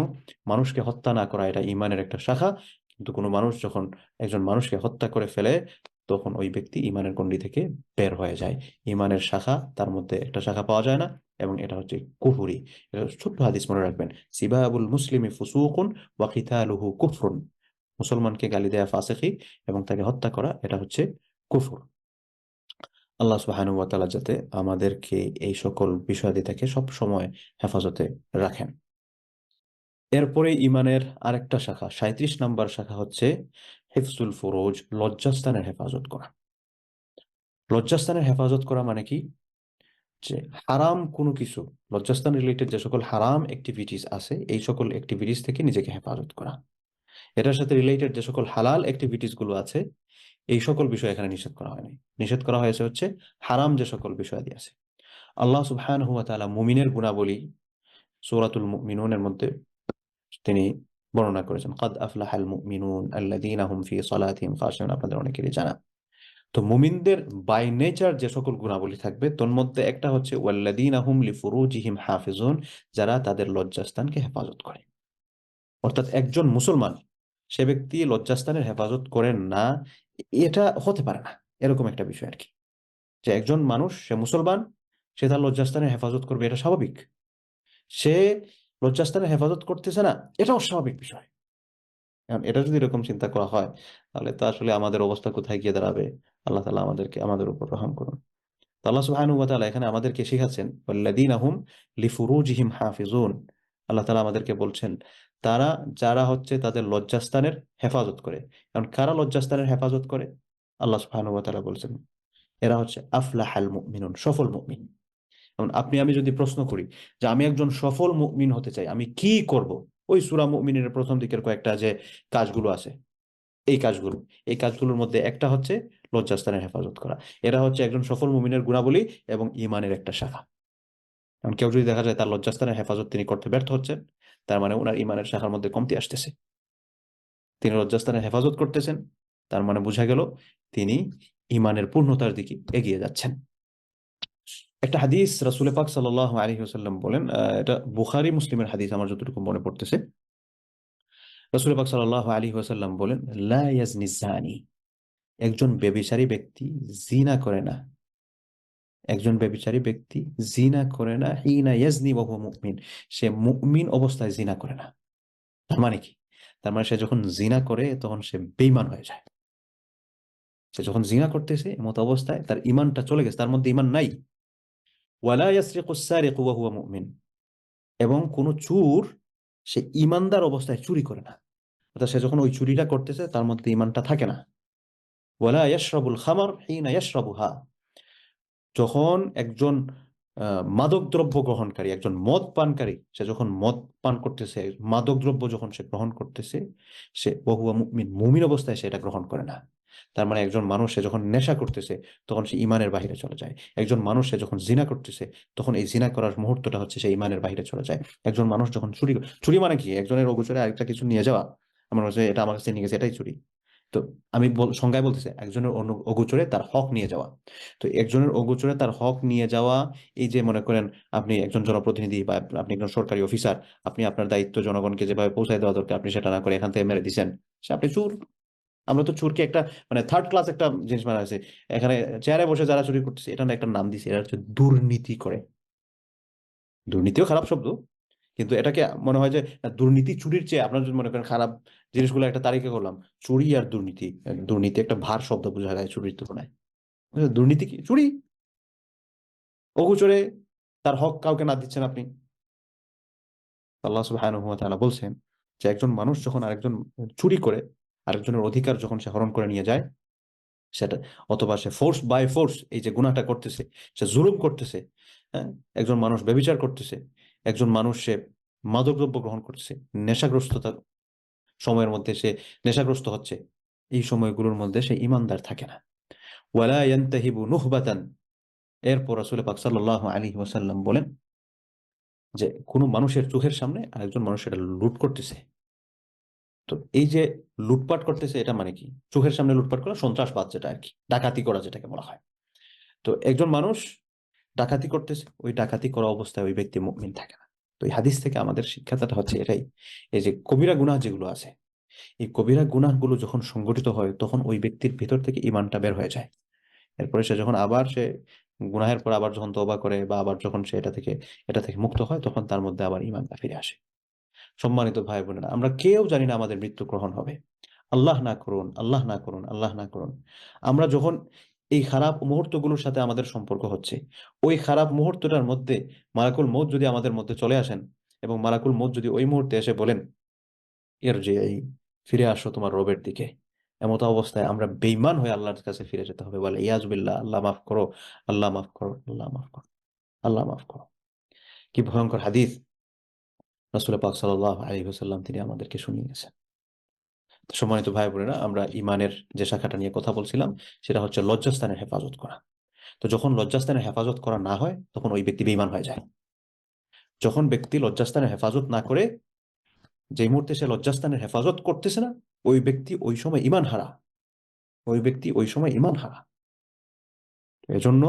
মানুষকে হত্যা না করা এটা ইমানের একটা শাখা, কিন্তু কোনো মানুষ যখন একজন মানুষকে হত্যা করে ফেলে তখন ওই ব্যক্তি ইমানের গণ্ডি থেকে বের হয়ে যায়। ইমানের শাখা, তার মধ্যে একটা শাখা পাওয়া যায় না, এবং এটা হচ্ছে কুফরি। এটা ছোট্ট হাদিস মনে রাখবেন, সিবাবুল মুসলিমি ফুসুকুন ওয়া কিতালুহু কুফরুন, মুসলমানকে গালি দেয়া ফাসিকি এবং তাকে হত্যা করা এটা হচ্ছে কুফর। আল্লাহ সুবহানাহু ওয়া তাআলা যাতে আমাদেরকে এই সকল বিষয়াদি থেকে সব সময় হেফাজতে রাখেন। এরপরে ইমানের আরেকটা শাখা 37 নম্বর শাখা হচ্ছে হিফজুল ফুরুজ, লজ্জাস্থানের হেফাজত করা। লজ্জাস্থানের হেফাজত করা মানে কি, যে হারাম কোনো কিছু, লজ্জাস্থান রিলেটেড যে সকল হারাম অ্যাক্টিভিটিস আছে এই সকল অ্যাক্টিভিটিস থেকে নিজেকে হেফাজত করা। এটার সাথে রিলেটেড যে সকল হালাল অ্যাক্টিভিটিস গুলো আছে এই সকল বিষয় এখানে নিষেধ করা হয়নি। নিষেধ করা হয়েছে হচ্ছে হারাম যে সকল বিষয়াদি আছে। আল্লাহ সুবহানাহু ওয়া তাআলা মুমিনের গুণাবলী সূরাতুল মুমিনুনের মধ্যে তিনি বর্ণনা করেছেন, কাদ আফলাহাল মুমিনুন আল্লাযীনা হুম ফি সালাতিহিম খাশিউন, আপনাদের অনেকেরই জানা। তো মুমিনদের বাই নেচার যে সকল গুণাবলী থাকবে তোর মধ্যে একটা হচ্ছে ওয়াল্লাযীনা হুম লিফুরুজিহিম হাফিজুন, যারা তাদের লজ্জাস্থানকে হেফাজত করে। অর্থাৎ একজন মুসলমান সে ব্যক্তি লজ্জাস্থানের হেফাজত করেন না, এটা হতে পারে না, এরকম একটা বিষয় আর কি। যে একজন মানুষ সে মুসলমান, সে তার লজ্জাস্থানের হেফাজত করবে, এটা স্বাভাবিক। সে লজ্জাস্থানের হেফাজত করতেছে না, এটা অস্বাভাবিক বিষয়। এখন এটা যদি এরকম চিন্তা করা হয় তাহলে তো আসলে আমাদের অবস্থা কোথায় গিয়ে দাঁড়াবে। আল্লাহ তাআলা আমাদের উপর রহম করুন। তো আল্লাহ সুবহানাহু ওয়া তাআলা এখানে আমাদেরকে শিখাচ্ছেন ওয়াল্লাযীনা হুম লিফুরুজিহিম হাফিজুন, আল্লাহ তাআলা আমাদেরকে বলছেন তারা যারা হচ্ছে তাদের লজ্জাস্থানের হেফাজত করে। কারণ কারা লজ্জাস্থানের হেফাজত করে? আল্লাহ সুবহানাহু ওয়া তাআলা বলছেন এরা হচ্ছে আফলাহাল মুমিনুন, সফল মুমিন। এখন আমি যদি প্রশ্ন করি যে আমি একজন সফল মুমিন হতে চাই, আমি কি করব? ওই সূরা মুমিনের প্রথম দিকের কয়েকটা যে কাজগুলো আছে এই কাজগুলো, এই কাজগুলোর মধ্যে একটা হচ্ছে লজ্জাস্থানের হেফাজত করা। এরা হচ্ছে একজন সফল মুমিনের গুণাবলী এবং ঈমানের একটা শাখা। কারণ কেউ যদি দেখা যায় তার লজ্জাস্থানের হেফাজত তিনি করতে ব্যর্থ হচ্ছেন, তার মানে ওনার ঈমানের শাখার মধ্যে কমতি আসতেছে। তিনি লজ্জাস্থানের হেফাজত করতেছেন, তার মানে বোঝা গেল তিনি ঈমানের পূর্ণতার দিকে এগিয়ে যাচ্ছেন। একটা হাদিস রাসূল পাক সাল্লাল্লাহু আলাইহি ওয়াসাল্লাম বলেন, এটা বুখারী মুসলিমের হাদিস আমার যতটুকু মনে পড়তেছে। রাসূল পাক সাল্লাল্লাহু আলাইহি ওয়াসাল্লাম বলেন, লা ইয়াজনি জানি, একজন ব্যভিচারী ব্যক্তি জিনা করে না, একজন ব্যভিচারী ব্যক্তি জিনা করে না হিনা ইয়াজনি ওয়া হুয়া মুমিন, সে মুমিন অবস্থায় জিনা করে না। তার মানে কি? তার মানে সে যখন জিনা করে তখন সে বেঈমান হয়ে যায়। সে যখন জিনা করতেছে এমত অবস্থায় তার ঈমানটা চলে গেছে, তার মধ্যে ঈমান নাই। ওয়ালা ইয়াসরিকু সারিকু ওয়া হুয়া মুমিন, এবং কোন চোর সে ঈমানদার অবস্থায় চুরি করে না। অর্থাৎ সে যখন ওই চুরিটা করতেছে তার মধ্যে ঈমানটা থাকে না। ওয়ালা ইয়াশরাবুল খামর হিনা ইয়াশরাবুহা, যখন একজন মাদক দ্রব্য গ্রহণকারী, একজন মদ পানকারী, সে যখন মদ পান করতেছে, মাদক দ্রব্য যখন সে গ্রহণ করতেছে, সে ওয়াহুয়া মুমিন, মুমিন অবস্থায় সে এটা গ্রহণ করে না। তার মানে একজন মানুষ সে যখন নেশা করতেছে তখন সে ইমানের বাহিরে চলে যায়। একজন মানুষ সে যখন জিনা করতেছে তখন এই জিনা করার মুহূর্তটা হচ্ছে সে ইমানের বাহিরে চলে যায়। একজন মানুষ যখন চুরি, চুরি মানে কি? একজনের অগোচরে আরেকটা কিছু নিয়ে যাওয়া, আমার কাছে এটা আমার কাছে নিয়ে গেছে, এটাই চুরি। তো আমি সংজ্ঞায় বলতেছি একজনের অগোচরে তার হক নিয়ে যাওয়া। তো একজনের অগোচরে তার হক নিয়ে যাওয়া, এই যে মনে করেন আপনি একজন জনপ্রতিনিধি বা আপনি একজন সরকারি অফিসার, আপনি আপনার দায়িত্ব জনগণকে যেভাবে পৌঁছায় দেওয়া দরকার আপনি সেটা না করে এখান থেকে মেরে দিচ্ছেন, সে আপনি চোর। আমরা তো চোরকে একটা মানে থার্ড ক্লাস একটা জিনিস মানা আছে। এখানে চেয়ারে বসে যারা চুরি করতেছে এটা একটা নাম দিছে, এরা হচ্ছে দুর্নীতি করে। দুর্নীতিও খারাপ শব্দ, কিন্তু এটাকে মনে হয় যে দুর্নীতি চুরির চেয়ে, আপনার যদি মনে করেন খারাপ জিনিসগুলো একটা তালিকা করলাম, চুরি আর দুর্নীতি, দুর্নীতি একটা ভার শব্দ বোঝা যায় চুরির তুলনায়। দুর্নীতি কি? চুরি। অগোচরে তার হক কাউকে না দিচ্ছেন আপনি। আল্লাহ সুবহানাহু ওয়া তাআলা বলছেন যে একজন মানুষ যখন আরেকজন চুরি করে, আরেকজনের অধিকার যখন সে হরণ করে নিয়ে যায়, সেটা অথবা সে ফোর্স বাই ফোর্স এই যে গুনাহটা করতেছে, সে জুলুম করতেছে, হ্যাঁ, একজন মানুষ ব্যভিচার করতেছে, একজন মানুষ সে মাদকদ্রব্য গ্রহণ করতেছে, নেশাগ্রস্ততা সময়ের মধ্যে সে নেশাগ্রস্ত হচ্ছে, এই সময়গুলোর মধ্যে সে ঈমানদার থাকে না। ওয়ালা ইয়ানতাহিবু নুহবাতান, এরপর রাসূল পাক সাল্লাল্লাহু আলাইহি ওয়াসাল্লাম বলেন যে কোনো মানুষের চোখের সামনে আরেকজন মানুষ এটা লুট করতেছে, তো এই যে লুটপাট করতেছে এটা মানে কি? চোখের সামনে লুটপাট করা সন্ত্রাসবাদ, যেটা আর কি ডাকাতি করা যেটাকে বলা হয়। তো একজন মানুষ ডাকাতি করতেছে, ওই ডাকাতি করা অবস্থায় ওই ব্যক্তি মুমিন থাকে না। তো এই হাদিস থেকে আমাদের শিক্ষাটা হচ্ছে এটাই, এই যে কবিরা গুনাহ যেগুলো আছে, এই কবিরা গুনাহগুলো যখন সংগঠিত হয় তখন ওই ব্যক্তির ভেতর থেকে ঈমানটা বের হয়ে যায়। এরপরে সে যখন আবার সে গুনাহের পর আবার যখন তওবা করে বা আবার যখন সে এটা থেকে মুক্ত হয় তখন তার মধ্যে আবার ঈমানটা ফিরে আসে। সম্মানিত ভাই বোনেরা, আমরা কেউ জানি না আমাদের মৃত্যু গ্রহণ হবে। আল্লাহ না করুন, আল্লাহ না করুন, আল্লাহ না করুন। আমরা যখন এই খারাপ মুহূর্তগুলোর সাথে আমাদের সম্পর্ক হচ্ছে, ওই খারাপ মুহূর্তটার মধ্যে মালাকুল মউত যদি আমাদের মধ্যে চলে আসেন, এবং মালাকুল মউত যদি ওই মুহূর্তে এসে বলেন ইরজিই, ফিরে আসো তোমার রবের দিকে, এমত অবস্থায় আমরা বেঈমান হয়ে আল্লাহর কাছে ফিরে যেতে হবে, বলে ইয়াজ বিল্লাহ, আল্লাহ মাফ করো, আল্লাহ মাফ করো, আল্লাহ মাফ করো, আল্লাহ মাফ করো। কি ভয়ঙ্কর হাদিস রাসূল পাক সাল্লাল্লাহু আলাইহি ওয়াসাল্লাম তিনি আমাদেরকে শুনিয়ে গেছেন। তো সম্মানিত ভাই বোনেরা, আমরা ইমানের যে শাখাটা নিয়ে কথা বলছিলাম সেটা হচ্ছে লজ্জাস্থানের হেফাজত করা। তো যখন লজ্জাস্থানের হেফাজত করা না হয় তখন ওই ব্যক্তি বেঈমান হয়ে যায়। যখন ব্যক্তি লজ্জাস্থানের হেফাজত না করে, যে মুহূর্তে সে লজ্জাস্থানের হেফাজত করতেছে না, ওই ব্যক্তি ওই সময় ঈমান হারা, ওই ব্যক্তি ওই সময় ঈমান হারা। এজন্য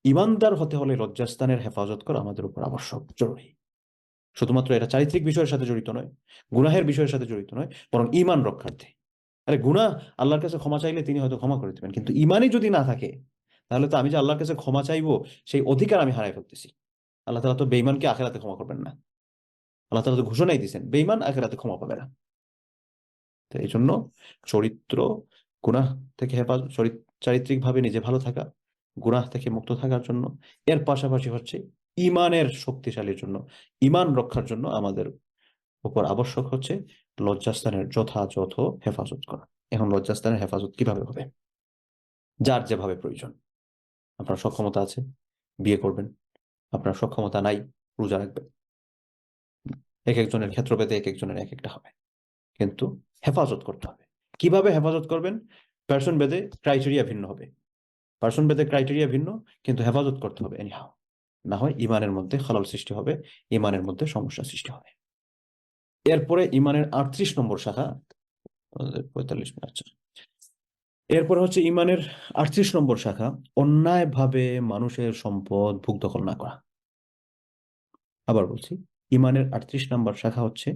ঈমানদার হতে হলে লজ্জাস্থানের হেফাজত করা আমাদের উপর আবশ্যক, জরুরি। শুধুমাত্র এটা চারিত্রিক বিষয়ের সাথে জড়িত নয়, গুনাহের বিষয়ের সাথে জড়িত নয়, বরং ঈমান রক্ষার্থে। আরে গুনাহ আল্লাহর কাছে ক্ষমা চাইলে তিনি হয়তো ক্ষমা করে দেবেন, কিন্তু ঈমানই যদি না থাকে তাহলে তো আমি যে আল্লাহর কাছে ক্ষমা চাইবো সেই অধিকার আমি হারাই ফেলতেছি। আল্লাহ তাআলা তো বেঈমানকে আখিরাতে ক্ষমা করবেন না। আল্লাহ তাআলা তো ঘোষণাই দিয়েছেন বেঈমান আখিরাতে ক্ষমা পাবে না। তো এই জন্য চরিত্র, গুনাহ থেকে হেফাজত, চারিত্রিকভাবে নিজে ভালো থাকা, গুনাহ থেকে মুক্ত থাকার জন্য, এর পাশাপাশি হচ্ছে ঈমানের শক্তিশালীর জন্য, ঈমান রক্ষার জন্য আমাদের উপর আবশ্যক হচ্ছে লজ্জাস্থানের যথাযথ হেফাজত করা। এখন লজ্জাস্থানের হেফাজত কিভাবে হবে? যার যেভাবে প্রয়োজন। আপনার সক্ষমতা আছে, বিয়ে করবেন। আপনার সক্ষমতা নাই, রোজা রাখবেন। এক একজনের ক্ষেত্রভেদে এক একজনের এক একটা হবে, কিন্তু হেফাজত করতে হবে। কিভাবে হেফাজত করবেন? পার্সন ভেদে ক্রাইটেরিয়া ভিন্ন হবে, পার্সন ভেদে ক্রাইটেরিয়া ভিন্ন, কিন্তু হেফাজত করতে হবে এনিহাও। না হয় ইমানের মধ্যে খলল সৃষ্টি হবে, ইমানের মধ্যে সমস্যা সৃষ্টি হবে। এরপরে ইমানের 38 নম্বর শাখা, 45 মিনিট। এরপরে হচ্ছে ইমানের 38 নম্বর শাখা, অন্যায়ভাবে মানুষের সম্পদ ভোগ দখল না করা। আবার বলছি, ইমানের 38 নম্বর শাখা হচ্ছে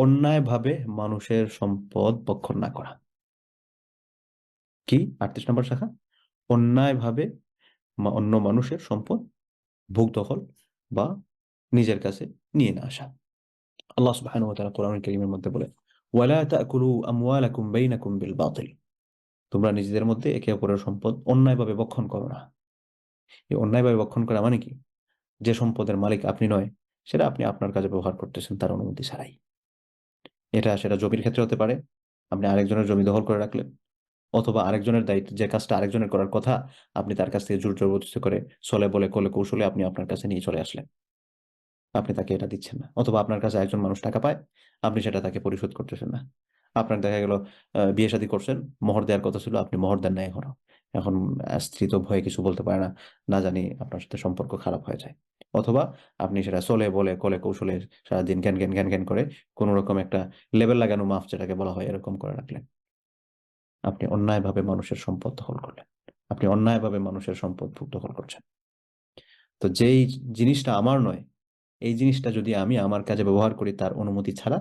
অন্যায়ভাবে মানুষের সম্পদ ভক্ষণ না করা। কি 38 নম্বর শাখা? অন্যায়ভাবে অন্য মানুষের সম্পদ ভোগ দখল বা নিজের কাছে নিয়ে না আসা। আল্লাহ সুবহানাহু ওয়া তাআলা কোরআনুল কারীমের মধ্যে বলে, ওয়ালা তাকুলু আমওয়ালাকুম বাইনাকুম বিল বাতিল, তোমরা নিজেদের মধ্যে একে অপরের সম্পদ অন্যায়ভাবে ভক্ষণ করো না। এই অন্যায়ভাবে ভক্ষণ করা মানে কি? যে সম্পদের মালিক আপনি নয়, সেটা আপনি আপনার কাজে ব্যবহার করতেছেন তার অনুমতি ছাড়াই। সেটা জমির ক্ষেত্রে হতে পারে, আপনি আরেকজনের জমি দখল করে রাখলেন, অথবা আরেকজনের দায়িত্ব, যে কাজটা আরেকজনের করার কথা আপনি তার কাছ থেকে জোর জবরদস্তি করে, ছলে বলে কলে কৌশলে আপনি আপনার কাছে নিয়ে চলে আসলেন, আপনি তাকে এটা দিচ্ছেন না। অথবা আপনার কাছে একজন মানুষ টাকা পায়, আপনি সেটা তাকে পরিশোধ করতেছেন না। আপনার দেখা গেল বিয়ে শাদী করছেন, মোহর দেওয়ার কথা ছিল, আপনি মোহর দেন না এখনো। এখন স্ত্রী তো ভয়ে কিছু বলতে পারে না, না জানি আপনার সাথে সম্পর্ক খারাপ হয়ে যায়। অথবা আপনি সেটা চলে বলে কলে কৌশলে সারাদিন জ্ঞান জ্ঞান জ্ঞান জ্ঞান করে কোন রকম একটা লেবেল লাগানো মাফ যেটাকে বলা হয় এরকম করে রাখলেন। আপনি অন্যায়ভাবে মানুষের সম্পদ দখল করলেন, আপনি অন্যায়ভাবে মানুষের সম্পদ দখল করছেন। তো যেই জিনিসটা আমার নয়, এই জিনিসটা যদি আমি আমার কাজে ব্যবহার করি তার অনুমতি ছাড়া,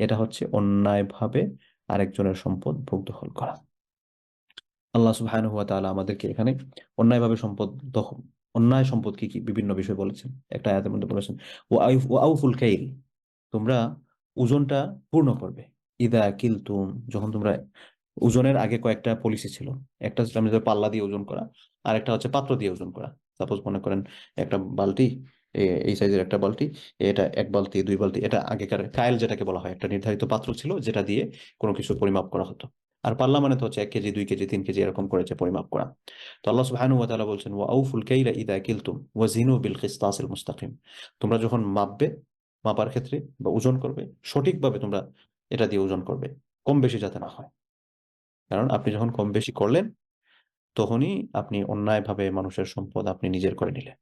এটা হচ্ছে অন্যায়ভাবে আরেকজনের সম্পদ ভোগ দখল করা। আল্লাহ সুবহানাহু ওয়া তাআলা আমাদেরকে এখানে অন্যায়ভাবে সম্পদ দখল, অন্যায় সম্পদ কি কি বিভিন্ন বিষয় বলেছেন। একটা আয়াতের মধ্যে বলেছেন, ওয়াউফুল কাইল, তোমরা ওজনটা পূর্ণ করবে। ইদা কিলতুম, যখন তোমরা, ওজনের আগে কয়েকটা পলিসি ছিল। একটা ছিল আমাদের পাল্লা দিয়ে ওজন করা, আর একটা হচ্ছে পাত্র দিয়ে ওজন করা। সাপোজ মনে করেন একটা বালতি, এই সাইজের একটা বালতি, এটা 1 বালতি 2 বালতি, এটা আগেকার কায়েল যেটাকে বলা হয়, একটা নির্ধারিত পাত্র ছিল যেটা দিয়ে কোনো কিছু পরিমাপ করা হতো। আর পাল্লা মানে তো হচ্ছে 1 কেজি 2 কেজি 3 কেজি এরকম করেছে পরিমাপ করা। তো আল্লাহ সুবহানাহু ওয়া তাআলা বলছেন, ওয়া আউফুল কাইলা ইদা কিলতুম ওয়াজিনু বিল কিসতাসিল মুস্তাকিম, তোমরা যখন মাপবে, মাপার ক্ষেত্রে বা ওজন করবে, সঠিকভাবে তোমরা এটা দিয়ে ওজন করবে, কম বেশি যাতে না হয়। কারণ আপনি যখন কম বেশি করলেন, তখনই আপনি অন্যায়ভাবে মানুষের সম্পদ আপনি নিজের করে নিলেন।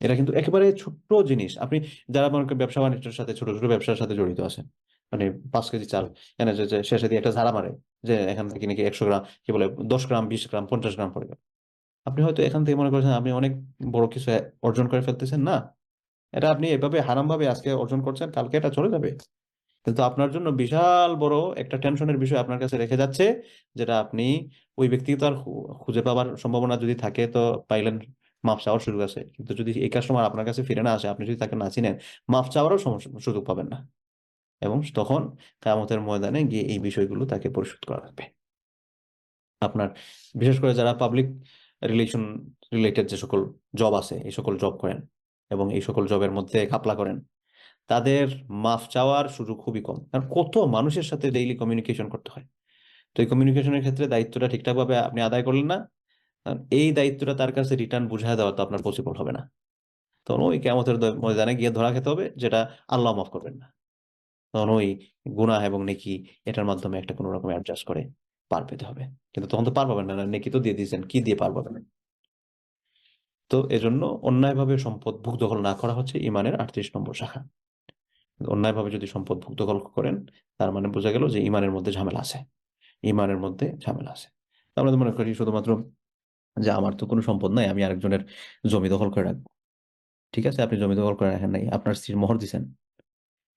এটা কিন্তু একেবারে ছোট্ট জিনিস। আপনি যারা মনে করেন ব্যবসা বাণিজ্যের সাথে, ছোট ছোট ব্যবসার সাথে জড়িত আছেন, মানে 5 কেজি চাল এনে যে শেষে দিয়ে একটা ঝাড়া মারে যে এখান থেকে নাকি 100 গ্রাম, কি বলে 10 গ্রাম 20 গ্রাম 50 গ্রাম পড়ে গেল। আপনি হয়তো এখান থেকে মনে করছেন আপনি অনেক বড় কিছু অর্জন করে ফেলতেছেন। না, এটা আপনি এভাবে হারাম ভাবে আজকে অর্জন করছেন, কালকে এটা চলে যাবে। কিন্তু আপনার জন্য বিশাল বড় একটা টেনশনের বিষয় আপনার কাছে রেখে যাচ্ছে, যেটা আপনি ওই ব্যক্তি তো আর খুঁজে পাওয়ার সম্ভাবনা যদি থাকে তো পাইলেন, মাপ চাওয়ার সুযোগ আছে। কিন্তু যদি এই কাস্টমার আপনার কাছে ফিরে না আসে, আপনি যদি তাকে না চিনেন, মাপ চাওয়ারও সুযোগ পাবেন না। এবং তখন কিয়ামতের ময়দানে গিয়ে এই বিষয়গুলো তাকে পরিশোধ করা লাগবে। আপনার বিশেষ করে যারা পাবলিক রিলেশন রিলেটেড যে সকল জব আছে, এই সকল জব করেন এবং এই সকল জবের মধ্যে ঘাপলা করেন, তাদের মাফ চাওয়ার সুযোগ খুবই কম, কারণ কত মানুষের সাথে ডেইলি কমিউনিকেশন করতে হয়। তো এই কমিউনিকেশনের ক্ষেত্রে দায়িত্বটা ঠিকঠাকভাবে আপনি আদায় করলেন না, কারণ এই দায়িত্বটা তার কাছে রিটার্ন বুঝায় দেওয়া তো আপনার পসিবল হবে না। তখন ওই কিয়ামতের ময়দানে গিয়ে ধরা খেতে হবে, যেটা আল্লাহ মাফ করবেন না। তখন ওই গুনাহ এবং নেকি এটার মাধ্যমে একটা কোনো রকম অ্যাডজাস্ট করে পার পেতে হবে। কিন্তু তখন তো পার পাবেন না, নেকি তো দিয়ে দিয়েছেন, কি দিয়ে পার পাবেন? তো এজন্য অন্যায়ভাবে সম্পদ ভোগ দখল না করা হচ্ছে ইমানের 38 নম্বর শাখা। অন্যায়ভাবে যদি সম্পদ ভোগ দখল করেন, তার মানে বোঝা গেল যে ইমানের মধ্যে ঝামেলা আছে, ইমানের মধ্যে ঝামেলা আছে। আমরা তো মনে করি শুধুমাত্র যে আমার তো কোনো সম্পদ নাই, আমি আরেকজনের জমি দখল করে রাখবো। ঠিক আছে, আপনি জমি দখল করে রাখেন নাই, আপনার স্ত্রীর মোহর দিছেন,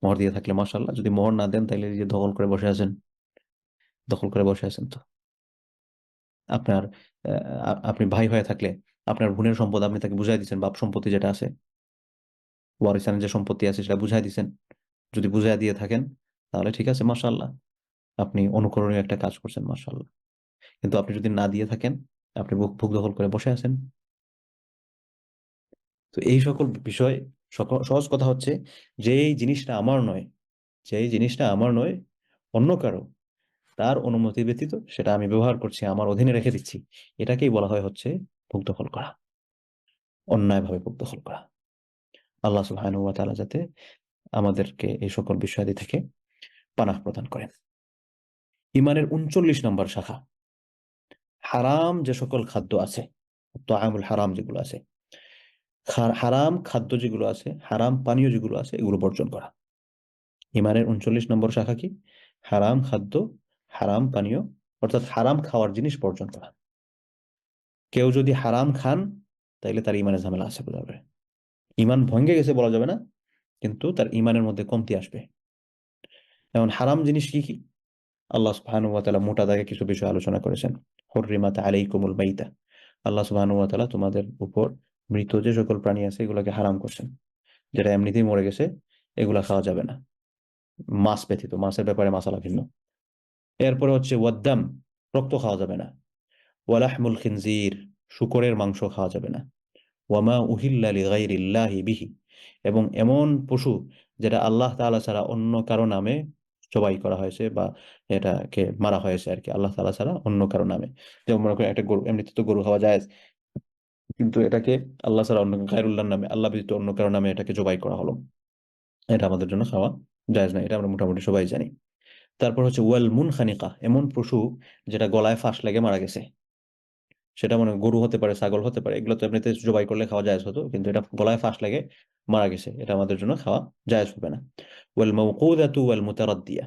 মোহর দিয়ে থাকলে মাশাআল্লাহ। যদি মোহর না দেন তাহলে এই যে দখল করে বসে আছেন, দখল করে বসে আছেন। তো আপনার আপনি ভাই হয়ে থাকলে আপনার বোনের সম্পদ আপনি তাকে বুঝাই দিচ্ছেন, বাপ সম্পত্তি যেটা আছে, ওয়ারিসানের যে সম্পত্তি আছে সেটা বুঝাই দিচ্ছেন। যদি বুঝাই দিয়ে থাকেন তাহলে ঠিক আছে, মাশাআল্লাহ, আপনি অনুকরণীয় একটা কাজ করছেন, মাশাআল্লাহ। কিন্তু আপনি যদি না দিয়ে থাকেন, আপনি বুক ভোগ দখল করে বসে আছেন। তো এই সকল বিষয়, সহজ কথা হচ্ছে, যেই জিনিসটা আমার নয়, যেই জিনিসটা আমার নয় অন্য কারো, তার অনুমতি ব্যতীত সেটা আমি ব্যবহার করছি, আমার অধীনে রেখে দিচ্ছি, এটাকেই বলা হয় হচ্ছে ভোগ দখল করা, অন্যায়ভাবে ভোগ দখল করা। আল্লাহ সুবহানাহু ওয়া তাআলা যাতে আমাদেরকে এই সকল বিষয়াদি থেকে পানাহ প্রদান করেন। ইমানের 39 নম্বর শাখা, হারাম যে সকল খাদ্য আছে, তাআমুল হারাম যেগুলো আছে, হারাম খাদ্য যেগুলো আছে, হারাম পানীয় যেগুলো আছে, এগুলো বর্জন করা। ইমানের 39 নম্বর শাখা কি? হারাম খাদ্য, হারাম পানীয়, অর্থাৎ হারাম খাওয়ার জিনিস বর্জন করা। কেউ যদি হারাম খান তাইলে তার ইমানে ঝামেলা আছে, বোঝা যাবে। ইমান ভঙ্গে গেছে বলা যাবে না, কিন্তু তার ইমানের মধ্যে কমতি আসবে। যেমন হারাম জিনিস কি কি? আল্লাহ সুবহানাহু ওয়া তাআলা মোটা দাগে কিছু বিষয় আলোচনা করেছেন। হুররিমাত আলাইকুমুল মাইতা, আল্লাহ সুবহানাহু ওয়া তাআলা তোমাদের উপর মৃত যে সকল প্রাণী আছে এগুলোকে হারাম করছেন, যেটা এমনিতেই মরে গেছে, এগুলা খাওয়া যাবে না, মাছ ব্যতীত। মাছের ব্যাপারে মাসালা ভিন্ন। এরপরে হচ্ছে ওয়াদ্দাম, রক্ত খাওয়া যাবে না। ওয়ালাহমুল খিনজির, শূকরের মাংস খাওয়া যাবে না। ওয়ামা উহিল্লা লিগাইরিল্লাহি বিহি, এবং এমন পশু যেটা আল্লাহ তাআলা ছাড়া অন্য কারো নামে জবাই করা হয়েছে বা এটাকে মারা হয়েছে আর কি, আল্লাহ তাআলা ছাড়া অন্য কারো নামে। যেমন মনে করেন একটা গরু, এমনিতে তো গরু খাওয়া যায়, কিন্তু এটাকে আল্লাহ ছাড়া অন্য গায়রুল্লাহর নামে, আল্লাহ ব্যতীত অন্য কারো নামে এটাকে জবাই করা হলো, এটা আমাদের জন্য খাওয়া জায়েজ না, এটা আমরা মোটামুটি সবাই জানি। তারপর হচ্ছে ওয়াল মুনখানিকা, এমন পশু যেটা গলায় ফাঁস লেগে মারা গেছে, সেটা মনে গরু হতে পারে, ছাগল হতে পারে, এগুলো তো এমনিতে জবাই করলে খাওয়া জায়েজ হতো, কিন্তু এটা গলায় ফাঁস লেগে মারা গেছে, এটা আমাদের জন্য খাওয়া জায়েজ হবে না। ওয়াল মাউকুদাতু ওয়াল মুতারাদ্দিয়া,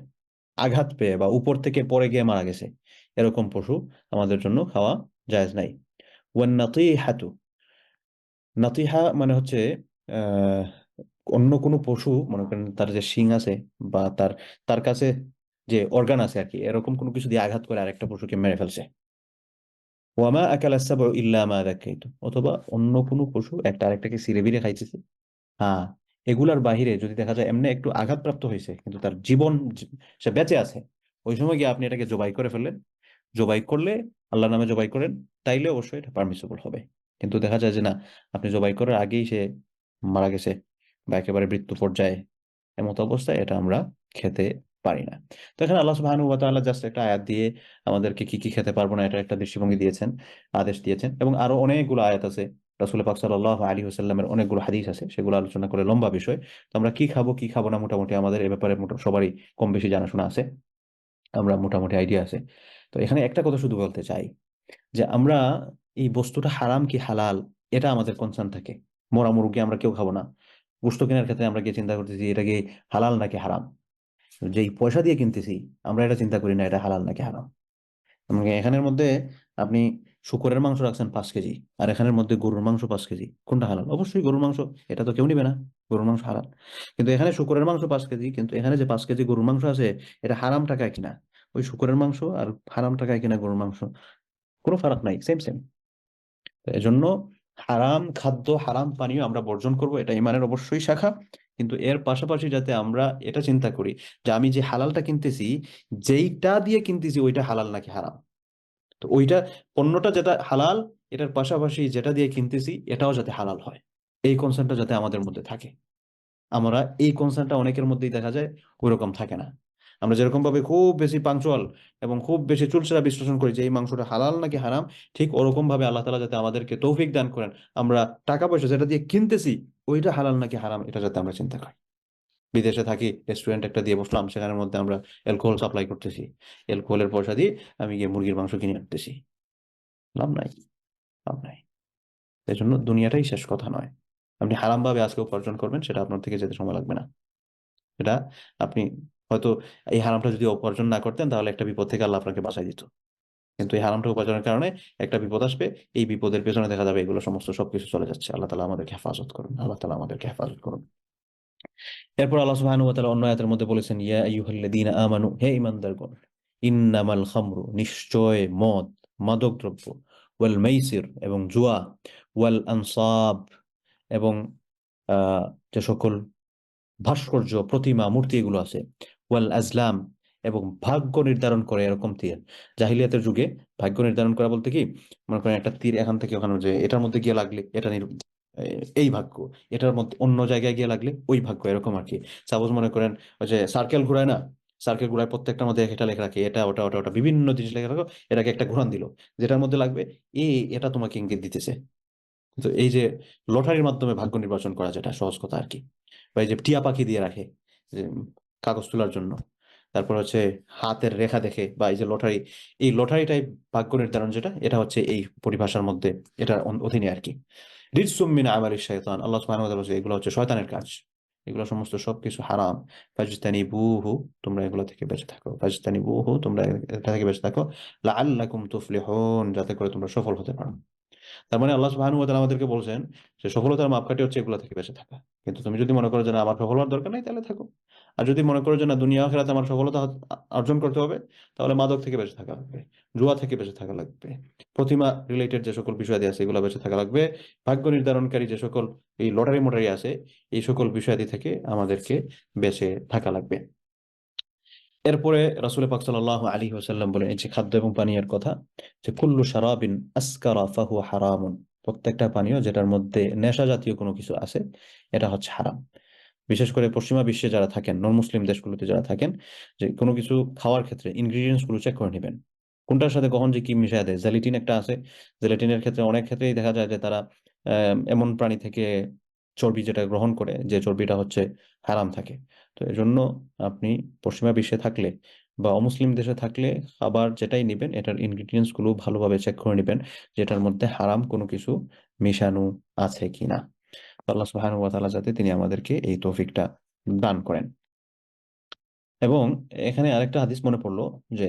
আঘাত পেয়ে বা উপর থেকে পড়ে গিয়ে মারা গেছে, এরকম পশু আমাদের জন্য খাওয়া জায়েজ নাই। ওয়ান নাতিহাতু, নাতিহা মানে হচ্ছে আহ অন্য কোনো পশু, মনে করেন তার যে শিং আছে বা তার তার কাছে যে অর্গান আছে আর কি, এরকম কোনো কিছু দিয়ে আঘাত করে আরেকটা পশুকে মেরে ফেলছে। ওয়ামা আকালা সাবউ ইল্লা মা যাকাইতুম, অথবা অন্য কোনো পশু একটা আরেকটাকে ছিঁড়ে বিড়ে খাইতেছে। হ্যাঁ, এগুলার বাহিরে যদি দেখা যায় এমনি একটু আঘাতপ্রাপ্ত হয়েছে কিন্তু তার জীবন, সে বেঁচে আছে, ওই সময় গিয়ে আপনি এটাকে জবাই করে ফেললেন, জবাই করলে, আল্লাহর নামে জবাই করেন, তাইলে অবশ্যই এটা পারমিসিবল হবে। কিন্তু দেখা যায় যে না, আপনি জবাই করার আগেই সে মারা গেছে বা একেবারে মৃত্যু পর্যায়ে, এমত অবস্থায় এটা আমরা খেতে পারি না। তো এখানে আল্লাহ সুবহানাহু ওয়া তাআলা জাস্ট একটা আয়াত দিয়ে আমাদেরকে কি কি খেতে পারবো না এটা একটা দৃষ্টিভঙ্গি দিয়েছেন, আদেশ দিয়েছেন, এবং আরো অনেকগুলো আয়াত আছে। রাসূল পাক সাল্লাল্লাহু আলাইহি ওয়াসাল্লামের অনেকগুলো হাদিস আছে, সেগুলো আলোচনা করে লম্বা বিষয়। তো আমরা কি খাবো কি খাবো না মোটামুটি আমাদের এ ব্যাপারে সবারই কম বেশি জানাশোনা আছে, আমরা মোটামুটি আইডিয়া আছে। তো এখানে একটা কথা শুধু বলতে চাই, যে আমরা এই বস্তুটা হারাম কি হালাল এটা আমাদের কনসার্ন থাকে। মরা মুরগি আমরা কেউ খাবো না, গোশত কেনার ক্ষেত্রে আমরা গিয়ে চিন্তা করতেছি এটা কি হালাল নাকি হারাম। যেই পয়সা দিয়ে কিনতেছি আমরা এটা চিন্তা করি না এটা হালাল নাকি হারাম। মানে এখানের মধ্যে আপনি শুকরের মাংস রাখছেন 5 কেজি, আর এখানের মধ্যে গরুর মাংস 5 কেজি, কোনটা হালাল? অবশ্যই গরুর মাংস, এটা তো কেউ নিবে না, গরুর মাংস হালাল। কিন্তু এখানে শুকরের মাংস 5 কেজি, কিন্তু এখানে যে 5 কেজি গরুর মাংস আছে এটা হারাম টাকায় কিনা, ওই শুকরের মাংস আর হারাম টাকায় কিনা গরুর মাংস কোনো ফারাক নাই, সেম সেম। এজন্য হারাম খাদ্য, হারাম পানীয় আমরা বর্জন করব, এটা ইমানের অবশ্যই শাখা। কিন্তু এর পাশাপাশি যাতে আমরা এটা চিন্তা করি যে আমি যে হালালটা কিনতেছি, যেইটা দিয়ে কিনতেছি ওইটা হালাল নাকি হারাম। তো ওইটা, পণ্যটা যেটা হালাল, এটার পাশাপাশি যেটা দিয়ে কিনতেছি এটাও যাতে হালাল হয়, এই কনসেপ্টটা যাতে আমাদের মধ্যে থাকে। আমরা এই কনসার্নটা অনেকের মধ্যেই দেখা যায় ওইরকম থাকে না। আমরা যেরকম ভাবে খুব বেশি পাংচুয়াল এবং খুব বেশি চুলচেরা বিশ্লেষণ করি যে এই মাংসটা হালাল নাকি হারাম, ঠিক ওরকম ভাবে আল্লাহ তাআলা যাতে আমাদেরকে তৌফিক দান করেন আমরা টাকা পয়সা যেটা দিয়ে কিনতেছি ওইটা হালাল নাকি হারাম এটা যাতে আমরা চিন্তা করি। বিদেশে থাকি, রেস্টুরেন্ট একটা দিয়ে বসলাম, সেখানের মধ্যে আমরা অ্যালকোহল সাপ্লাই করতেছি, অ্যালকোহলের পয়সা দিয়ে আমি গিয়ে মুরগির মাংস কিনে আনতেছি, লাভ নাই, লাভ নাই। এই জন্য দুনিয়াটাই শেষ কথা নয়। আপনি হারাম ভাবে আজকে উপার্জন করবেন সেটা আপনার থেকে যেতে সময় লাগবে না। এটা আপনি হয়তো এই হারামটা যদি উপার্জন না করতেন তাহলে একটা বিপদ থেকে আল্লাহ আপনাকে বাঁচাই দিত, কিন্তু এই হারামটা উপার্জনের কারণে একটা বিপদ আসবে, এই বিপদের পেছনে দেখা যাবে এগুলো সমস্ত সবকিছু চলে যাচ্ছে। আল্লাহ তাআলা আমাদেরকে হেফাজত করুন, আল্লাহ তাআলা আমাদেরকে হেফাজত করুন। এরপর আল্লাহ সুবহানাহু ওয়া তাআলা অন্য আয়াতের মধ্যে বলেছেন, ইয়া আইয়ুহাল্লাযীনা আমানু, হে ঈমানদারগণ, ইন্নামাল খামরু, নিশ্চয় মদ, মাদক দ্রব্য, ওয়াল মাইসির এবং জুয়া, ওয়াল আনসাব এবং আহ যে সকল ভাস্কর্য, প্রতিমা, মূর্তি এগুলো আছে, ওয়াল আজলাম এবং ভাগ্য নির্ধারণ করে এরকম তীর। জাহিলিয়াতের যুগে ভাগ্য নির্ধারণ করা বলতে কি, মনে করেন একটা তীর এখান থেকে ওখানে, যে এটার মধ্যে গিয়ে লাগলে এটা এই ভাগ্য, এটার মধ্যে অন্য জায়গায় গিয়ে লাগলে ওই ভাগ্য, এরকম আর কি। সাপোজ মনে করেন ওই যে সার্কেল ঘুরায় না, সার্কেল ঘুরায় প্রত্যেকটার মধ্যে এটা লেখা রাখে, এটা ওটা ওটা ওটা বিভিন্ন জিনিস লেখা রাখো, এটাকে একটা ঘুরান দিল, যেটার মধ্যে লাগবে এটা তোমাকে ইঙ্গিত দিতেছে। তো এই যে লটারির মাধ্যমে ভাগ্য নির্বাচন করা, যেটা সহজ কথা আর কি, বা এই যে টিয়া পাখি দিয়ে রাখে যে কাগজ তোলার জন্য, তারপর হচ্ছে হাতের রেখা দেখে, বা এই যে লটারি, এই লটারি টাইপ ভাগ্য নির্ধারণ যেটা, এটা হচ্ছে এই পরিভাষার মধ্যে এটার অধীনে আর কি। রিজসুম মিন আমালিশ শাইতান, আল্লাহ সুবহানাহু ওয়া তাআলা বলেছে এগুলো হচ্ছে শয়তানের কাজ, এগুলো সমস্ত সবকিছু হারাম। ফাজতানিবুহু, তোমরা এগুলো থেকে বেঁচে থাকো, ফাজতানিবুহু, তোমরা এটা থেকে বেঁচে থাকো, লাআল্লাকুম তুফলিহুন, যাতে করে তোমরা সফল হতে পারো। তার মানে আল্লাহ সুবহানাহু ওয়া তাআলা আমাদেরকে বলছেন যে সফলতার মাপকাঠি হচ্ছে এগুলো থেকে বেঁচে থাকা। কিন্তু তুমি যদি মনে করো যে না আমার সফল হওয়ার দরকার নাই, তাহলে থাকো। আর যদি মনে করো যে না দুনিয়া আখিরাতে আমার সফলতা অর্জন করতে হবে, তাহলে মাদক থেকে বেঁচে থাকা লাগবে, জুয়া থেকে বেঁচে থাকা লাগবে, প্রতিমা রিলেটেড যে সকল বিষয়াদি আছে এগুলো বেঁচে থাকা লাগবে, ভাগ্য নির্ধারণকারী যে সকল এই লটারি মোটারি আছে এই সকল বিষয়াদি থেকে আমাদেরকে বেঁচে থাকা লাগবে। এরপরে রাসূল পাক সাল্লাল্লাহু আলাইহি ওয়াসাল্লাম বলেন, এই যে খাদ্য এবং পানীয়ের কথা, যে কুল্লু শারাবিন আসকারা ফাহুয়া হারামুন, প্রত্যেকটা পানীয় যেটার মধ্যে নেশা জাতীয় কোনো কিছু আছে এটা হচ্ছে হারাম। বিশেষ করে পশ্চিমা বিশ্বে যারা থাকেন, নন মুসলিম দেশগুলোতে যারা থাকেন, যে কোনো কিছু খাওয়ার ক্ষেত্রে ইনগ্রিডিয়েন্টস গুলো চেক করে নেবেন, কোনটার সাথে কখন যে কি মিশায় দেয়। জেলিটিন একটা আছে, জেলিটিনের ক্ষেত্রে অনেক ক্ষেত্রেই দেখা যায় যে তারা এমন প্রাণী থেকে চর্বি যেটা গ্রহণ করে, যে চর্বিটা হচ্ছে হারাম থাকে। তো এজন্য আপনি পশ্চিমা বিশ্বে থাকলে বা অমুসলিম দেশে থাকলে খাবার যেটাই নেবেন এটার ইনগ্রিডিয়েন্টস গুলো ভালোভাবে চেক করে নেবেন, যেটার মধ্যে হারাম কোনো কিছু মিশানো আছে কিনা। আল্লাহ সুবহানাহু ওয়া তাআলা যাতে তিনি আমাদেরকে এই তৌফিকটা দান করেন। এবং এখানে আরেকটা হাদিস মনে পড়লো, যে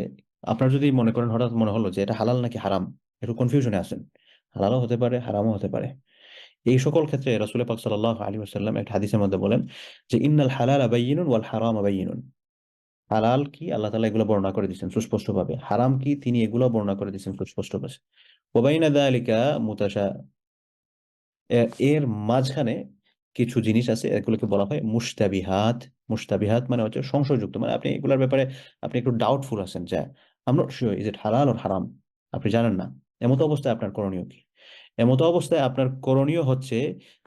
আপনার যদি মনে করেন হঠাৎ মনে হলো যে এটা হালাল নাকি হারাম, একটু কনফিউশনে আছেন, হালালও হতে পারে হারামও হতে পারে, এই সকল ক্ষেত্রে রাসূল পাক সাল্লাল্লাহু আলাইহি ওয়াসাল্লাম একটা হাদিসের মধ্যে বলেন যে ইন্নাল হালালা বায়্যিনুন ওয়াল হারামা বায়্যিনুন, হালাল কি আল্লাহ তাআলা এগুলো বর্ণনা করে দিয়েছেন সুস্পষ্টভাবে, হারাম কি তিনি এগুলো বর্ণনা করে দিয়েছেন সুস্পষ্টভাবে। ওয়া বাইনা যালিকা মুতাশা, এর মাঝখানে কিছু জিনিস আছে, এগুলোকে বলা হয় মুশতাবিহাত। মুশতাবিহাত মানে হচ্ছে সংশয়যুক্ত, মানে আপনি এগুলোর ব্যাপারে আপনি একটু ডাউটফুল আছেন, যে I am not sure is it হালাল অর হারাম, আপনি জানেন না। এমত অবস্থায় আপনার করণীয় কি? এমত অবস্থায় আপনার করণীয় হচ্ছে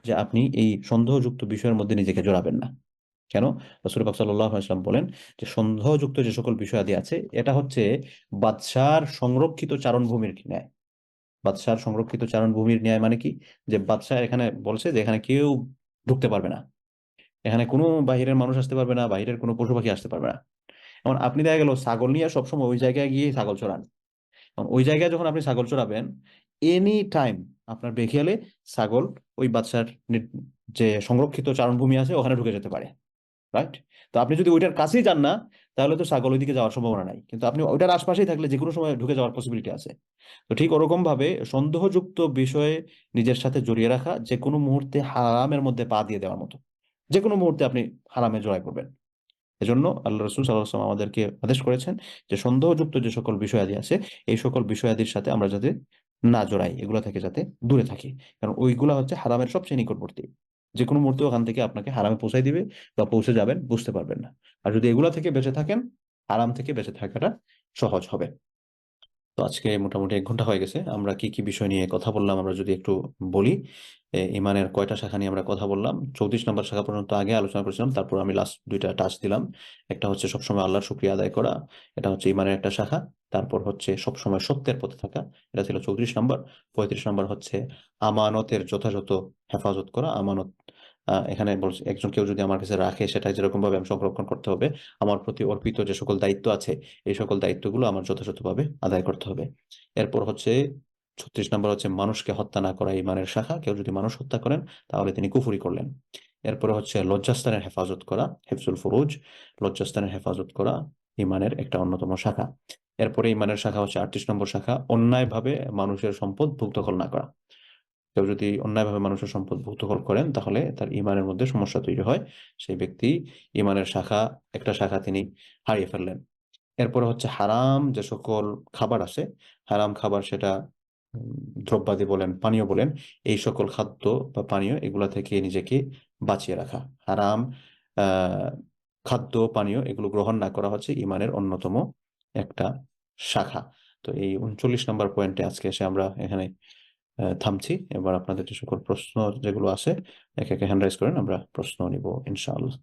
যে আপনি এই সন্দেহযুক্ত বিষয়ের মধ্যে নিজেকে জড়াবেন না। কেন? রাসূল পাক সাল্লাল্লাহু আলাইহি ওয়াসাল্লাম বলেন যে সন্দেহযুক্ত যে সকল বিষয়াদি আছে এটা হচ্ছে বাদশার সংরক্ষিত চারণভূমির ন্যায়। বাদশার সংরক্ষিত চারণভূমির ন্যায় মানে কি, যে বাদশা এখানে বলছে যে এখানে কেউ ঢুকতে পারবে না, এখানে কোনো বাহিরের মানুষ আসতে পারবে না, বাহিরের কোনো পশু পাখি আসতে পারবে না। এখন আপনি দেখা গেল ছাগল নিয়ে সবসময় ওই জায়গায় গিয়ে ছাগল চড়ান, এখন ওই জায়গায় যখন আপনি ছাগল চড়াবেন, এনি টাইম আপনার বেখেয়ালে ছাগল ওই বাদশার যে সংরক্ষিত চারণভূমি আছে ওখানে ঢুকে যেতে পারে, রাইট? তো আপনি যদি ওইটার কাছেই যান না, তাহলে তো ছাগল ওইদিকে যাওয়ার সম্ভাবনা নাই, কিন্তু আপনি ওইটার আশপাশেই থাকলে যে কোনো সময় ঢুকে যাওয়ার পসিবিলিটি আছে। তো ঠিক ওরকম ভাবে সন্দেহযুক্ত বিষয়ে নিজের সাথে জড়িয়ে রাখা যে কোনো মুহূর্তে হারামের মধ্যে পা দিয়ে দেওয়ার মতো, যে কোনো মুহূর্তে আপনি হারামে জড়ায় পড়বেন। এজন্য আল্লাহ রাসূল সাল্লাল্লাহু আলাইহি ওয়াসাল্লাম আমাদেরকে আদেশ করেছেন যে সন্দেহযুক্ত যে সকল বিষয়াদি আছে এই সকল বিষয়াদির সাথে আমরা যাতে না জড়াই, এগুলা থেকে যাতে দূরে থাকি, কারণ ওইগুলা হচ্ছে হারামের সবচেয়ে নিকটবর্তী। যে কোনো মুহূর্তে ওখান থেকে আপনাকে হারামে পৌঁছাই দিবে, বা পৌঁছে যাবেন বুঝতে পারবেন না। আর যদি এগুলা থেকে বেঁচে থাকেন, হারাম থেকে বেঁচে থাকাটা সহজ হবে। তো আজকে মোটামুটি 1 ঘন্টা হয়ে গেছে। আমরা কি, কি বিষয় নিয়ে কথা বললাম আমরা যদি একটু বলি। ঈমানের কয়টা শাখা নিয়ে আমরা কথা বললাম? 34 নম্বর শাখা পর্যন্ত আগে আলোচনা করেছিলাম। তারপর আমি লাস্ট 2টা টাচ দিলাম। একটা হচ্ছে সবসময় আল্লাহর শুকরিয়া আদায় করা। এটা হচ্ছে ঈমানের একটা শাখা। তারপর হচ্ছে সবসময় সত্যের পথে থাকা। এটা ছিল 34 নম্বর। 35 নম্বর হচ্ছে আমানতের যথাযথ হেফাজত করা। আমানত এখানে বলছে কেউ যদি আমার কাছে রাখে সেটা যেরকমভাবে আমি সংরক্ষণ করতে হবে। আমার প্রতি অর্পিত যে সকল দায়িত্ব আছে এই সকল দায়িত্বগুলো আমার যথাযথভাবে আদায় করতে হবে। এরপর হচ্ছে 36 নম্বর হচ্ছে মানুষকে হত্যা না করা ঈমানের শাখা। কেউ যদি মানুষ হত্যা করেন তাহলে তিনি কুফরি করলেন। এরপরে হচ্ছে লজ্জাস্থানের হেফাজত করা, হিফজুল ফুরুজ। লজ্জাস্থানের হেফাজত করা ঈমানের একটা অন্যতম শাখা। এরপরে ঈমানের শাখা হচ্ছে 38 নম্বর শাখা, অন্যায়ভাবে মানুষের সম্পদ ভুক্তখল না করা। কেউ যদি অন্যায়ভাবে মানুষের সম্পদ ভুক্তখল করেন তাহলে তার ঈমানের মধ্যে সমস্যা তৈরি হয়। সেই ব্যক্তি ঈমানের একটা শাখা তিনি হারিয়ে ফেললেন। এরপরে হচ্ছে হারাম যে সকল খাবার আছে, হারাম খাবার সেটা দ্রব্যাদি বলেন, পানীয় বলেন, এই সকল খাদ্য বা পানীয় এগুলা থেকে নিজেকে বাঁচিয়ে রাখা। হারাম আহ খাদ্য পানীয় এগুলো গ্রহণ না করা হচ্ছে ঈমানের অন্যতম একটা শাখা। তো এই 39 নম্বর পয়েন্টে আজকে এসে আমরা এখানে থামছি। এবার আপনাদের যে সকল প্রশ্ন যেগুলো আছে একে একে হ্যান্ড রাইজ করেন, আমরা প্রশ্ন নিব ইনশাআল্লাহ।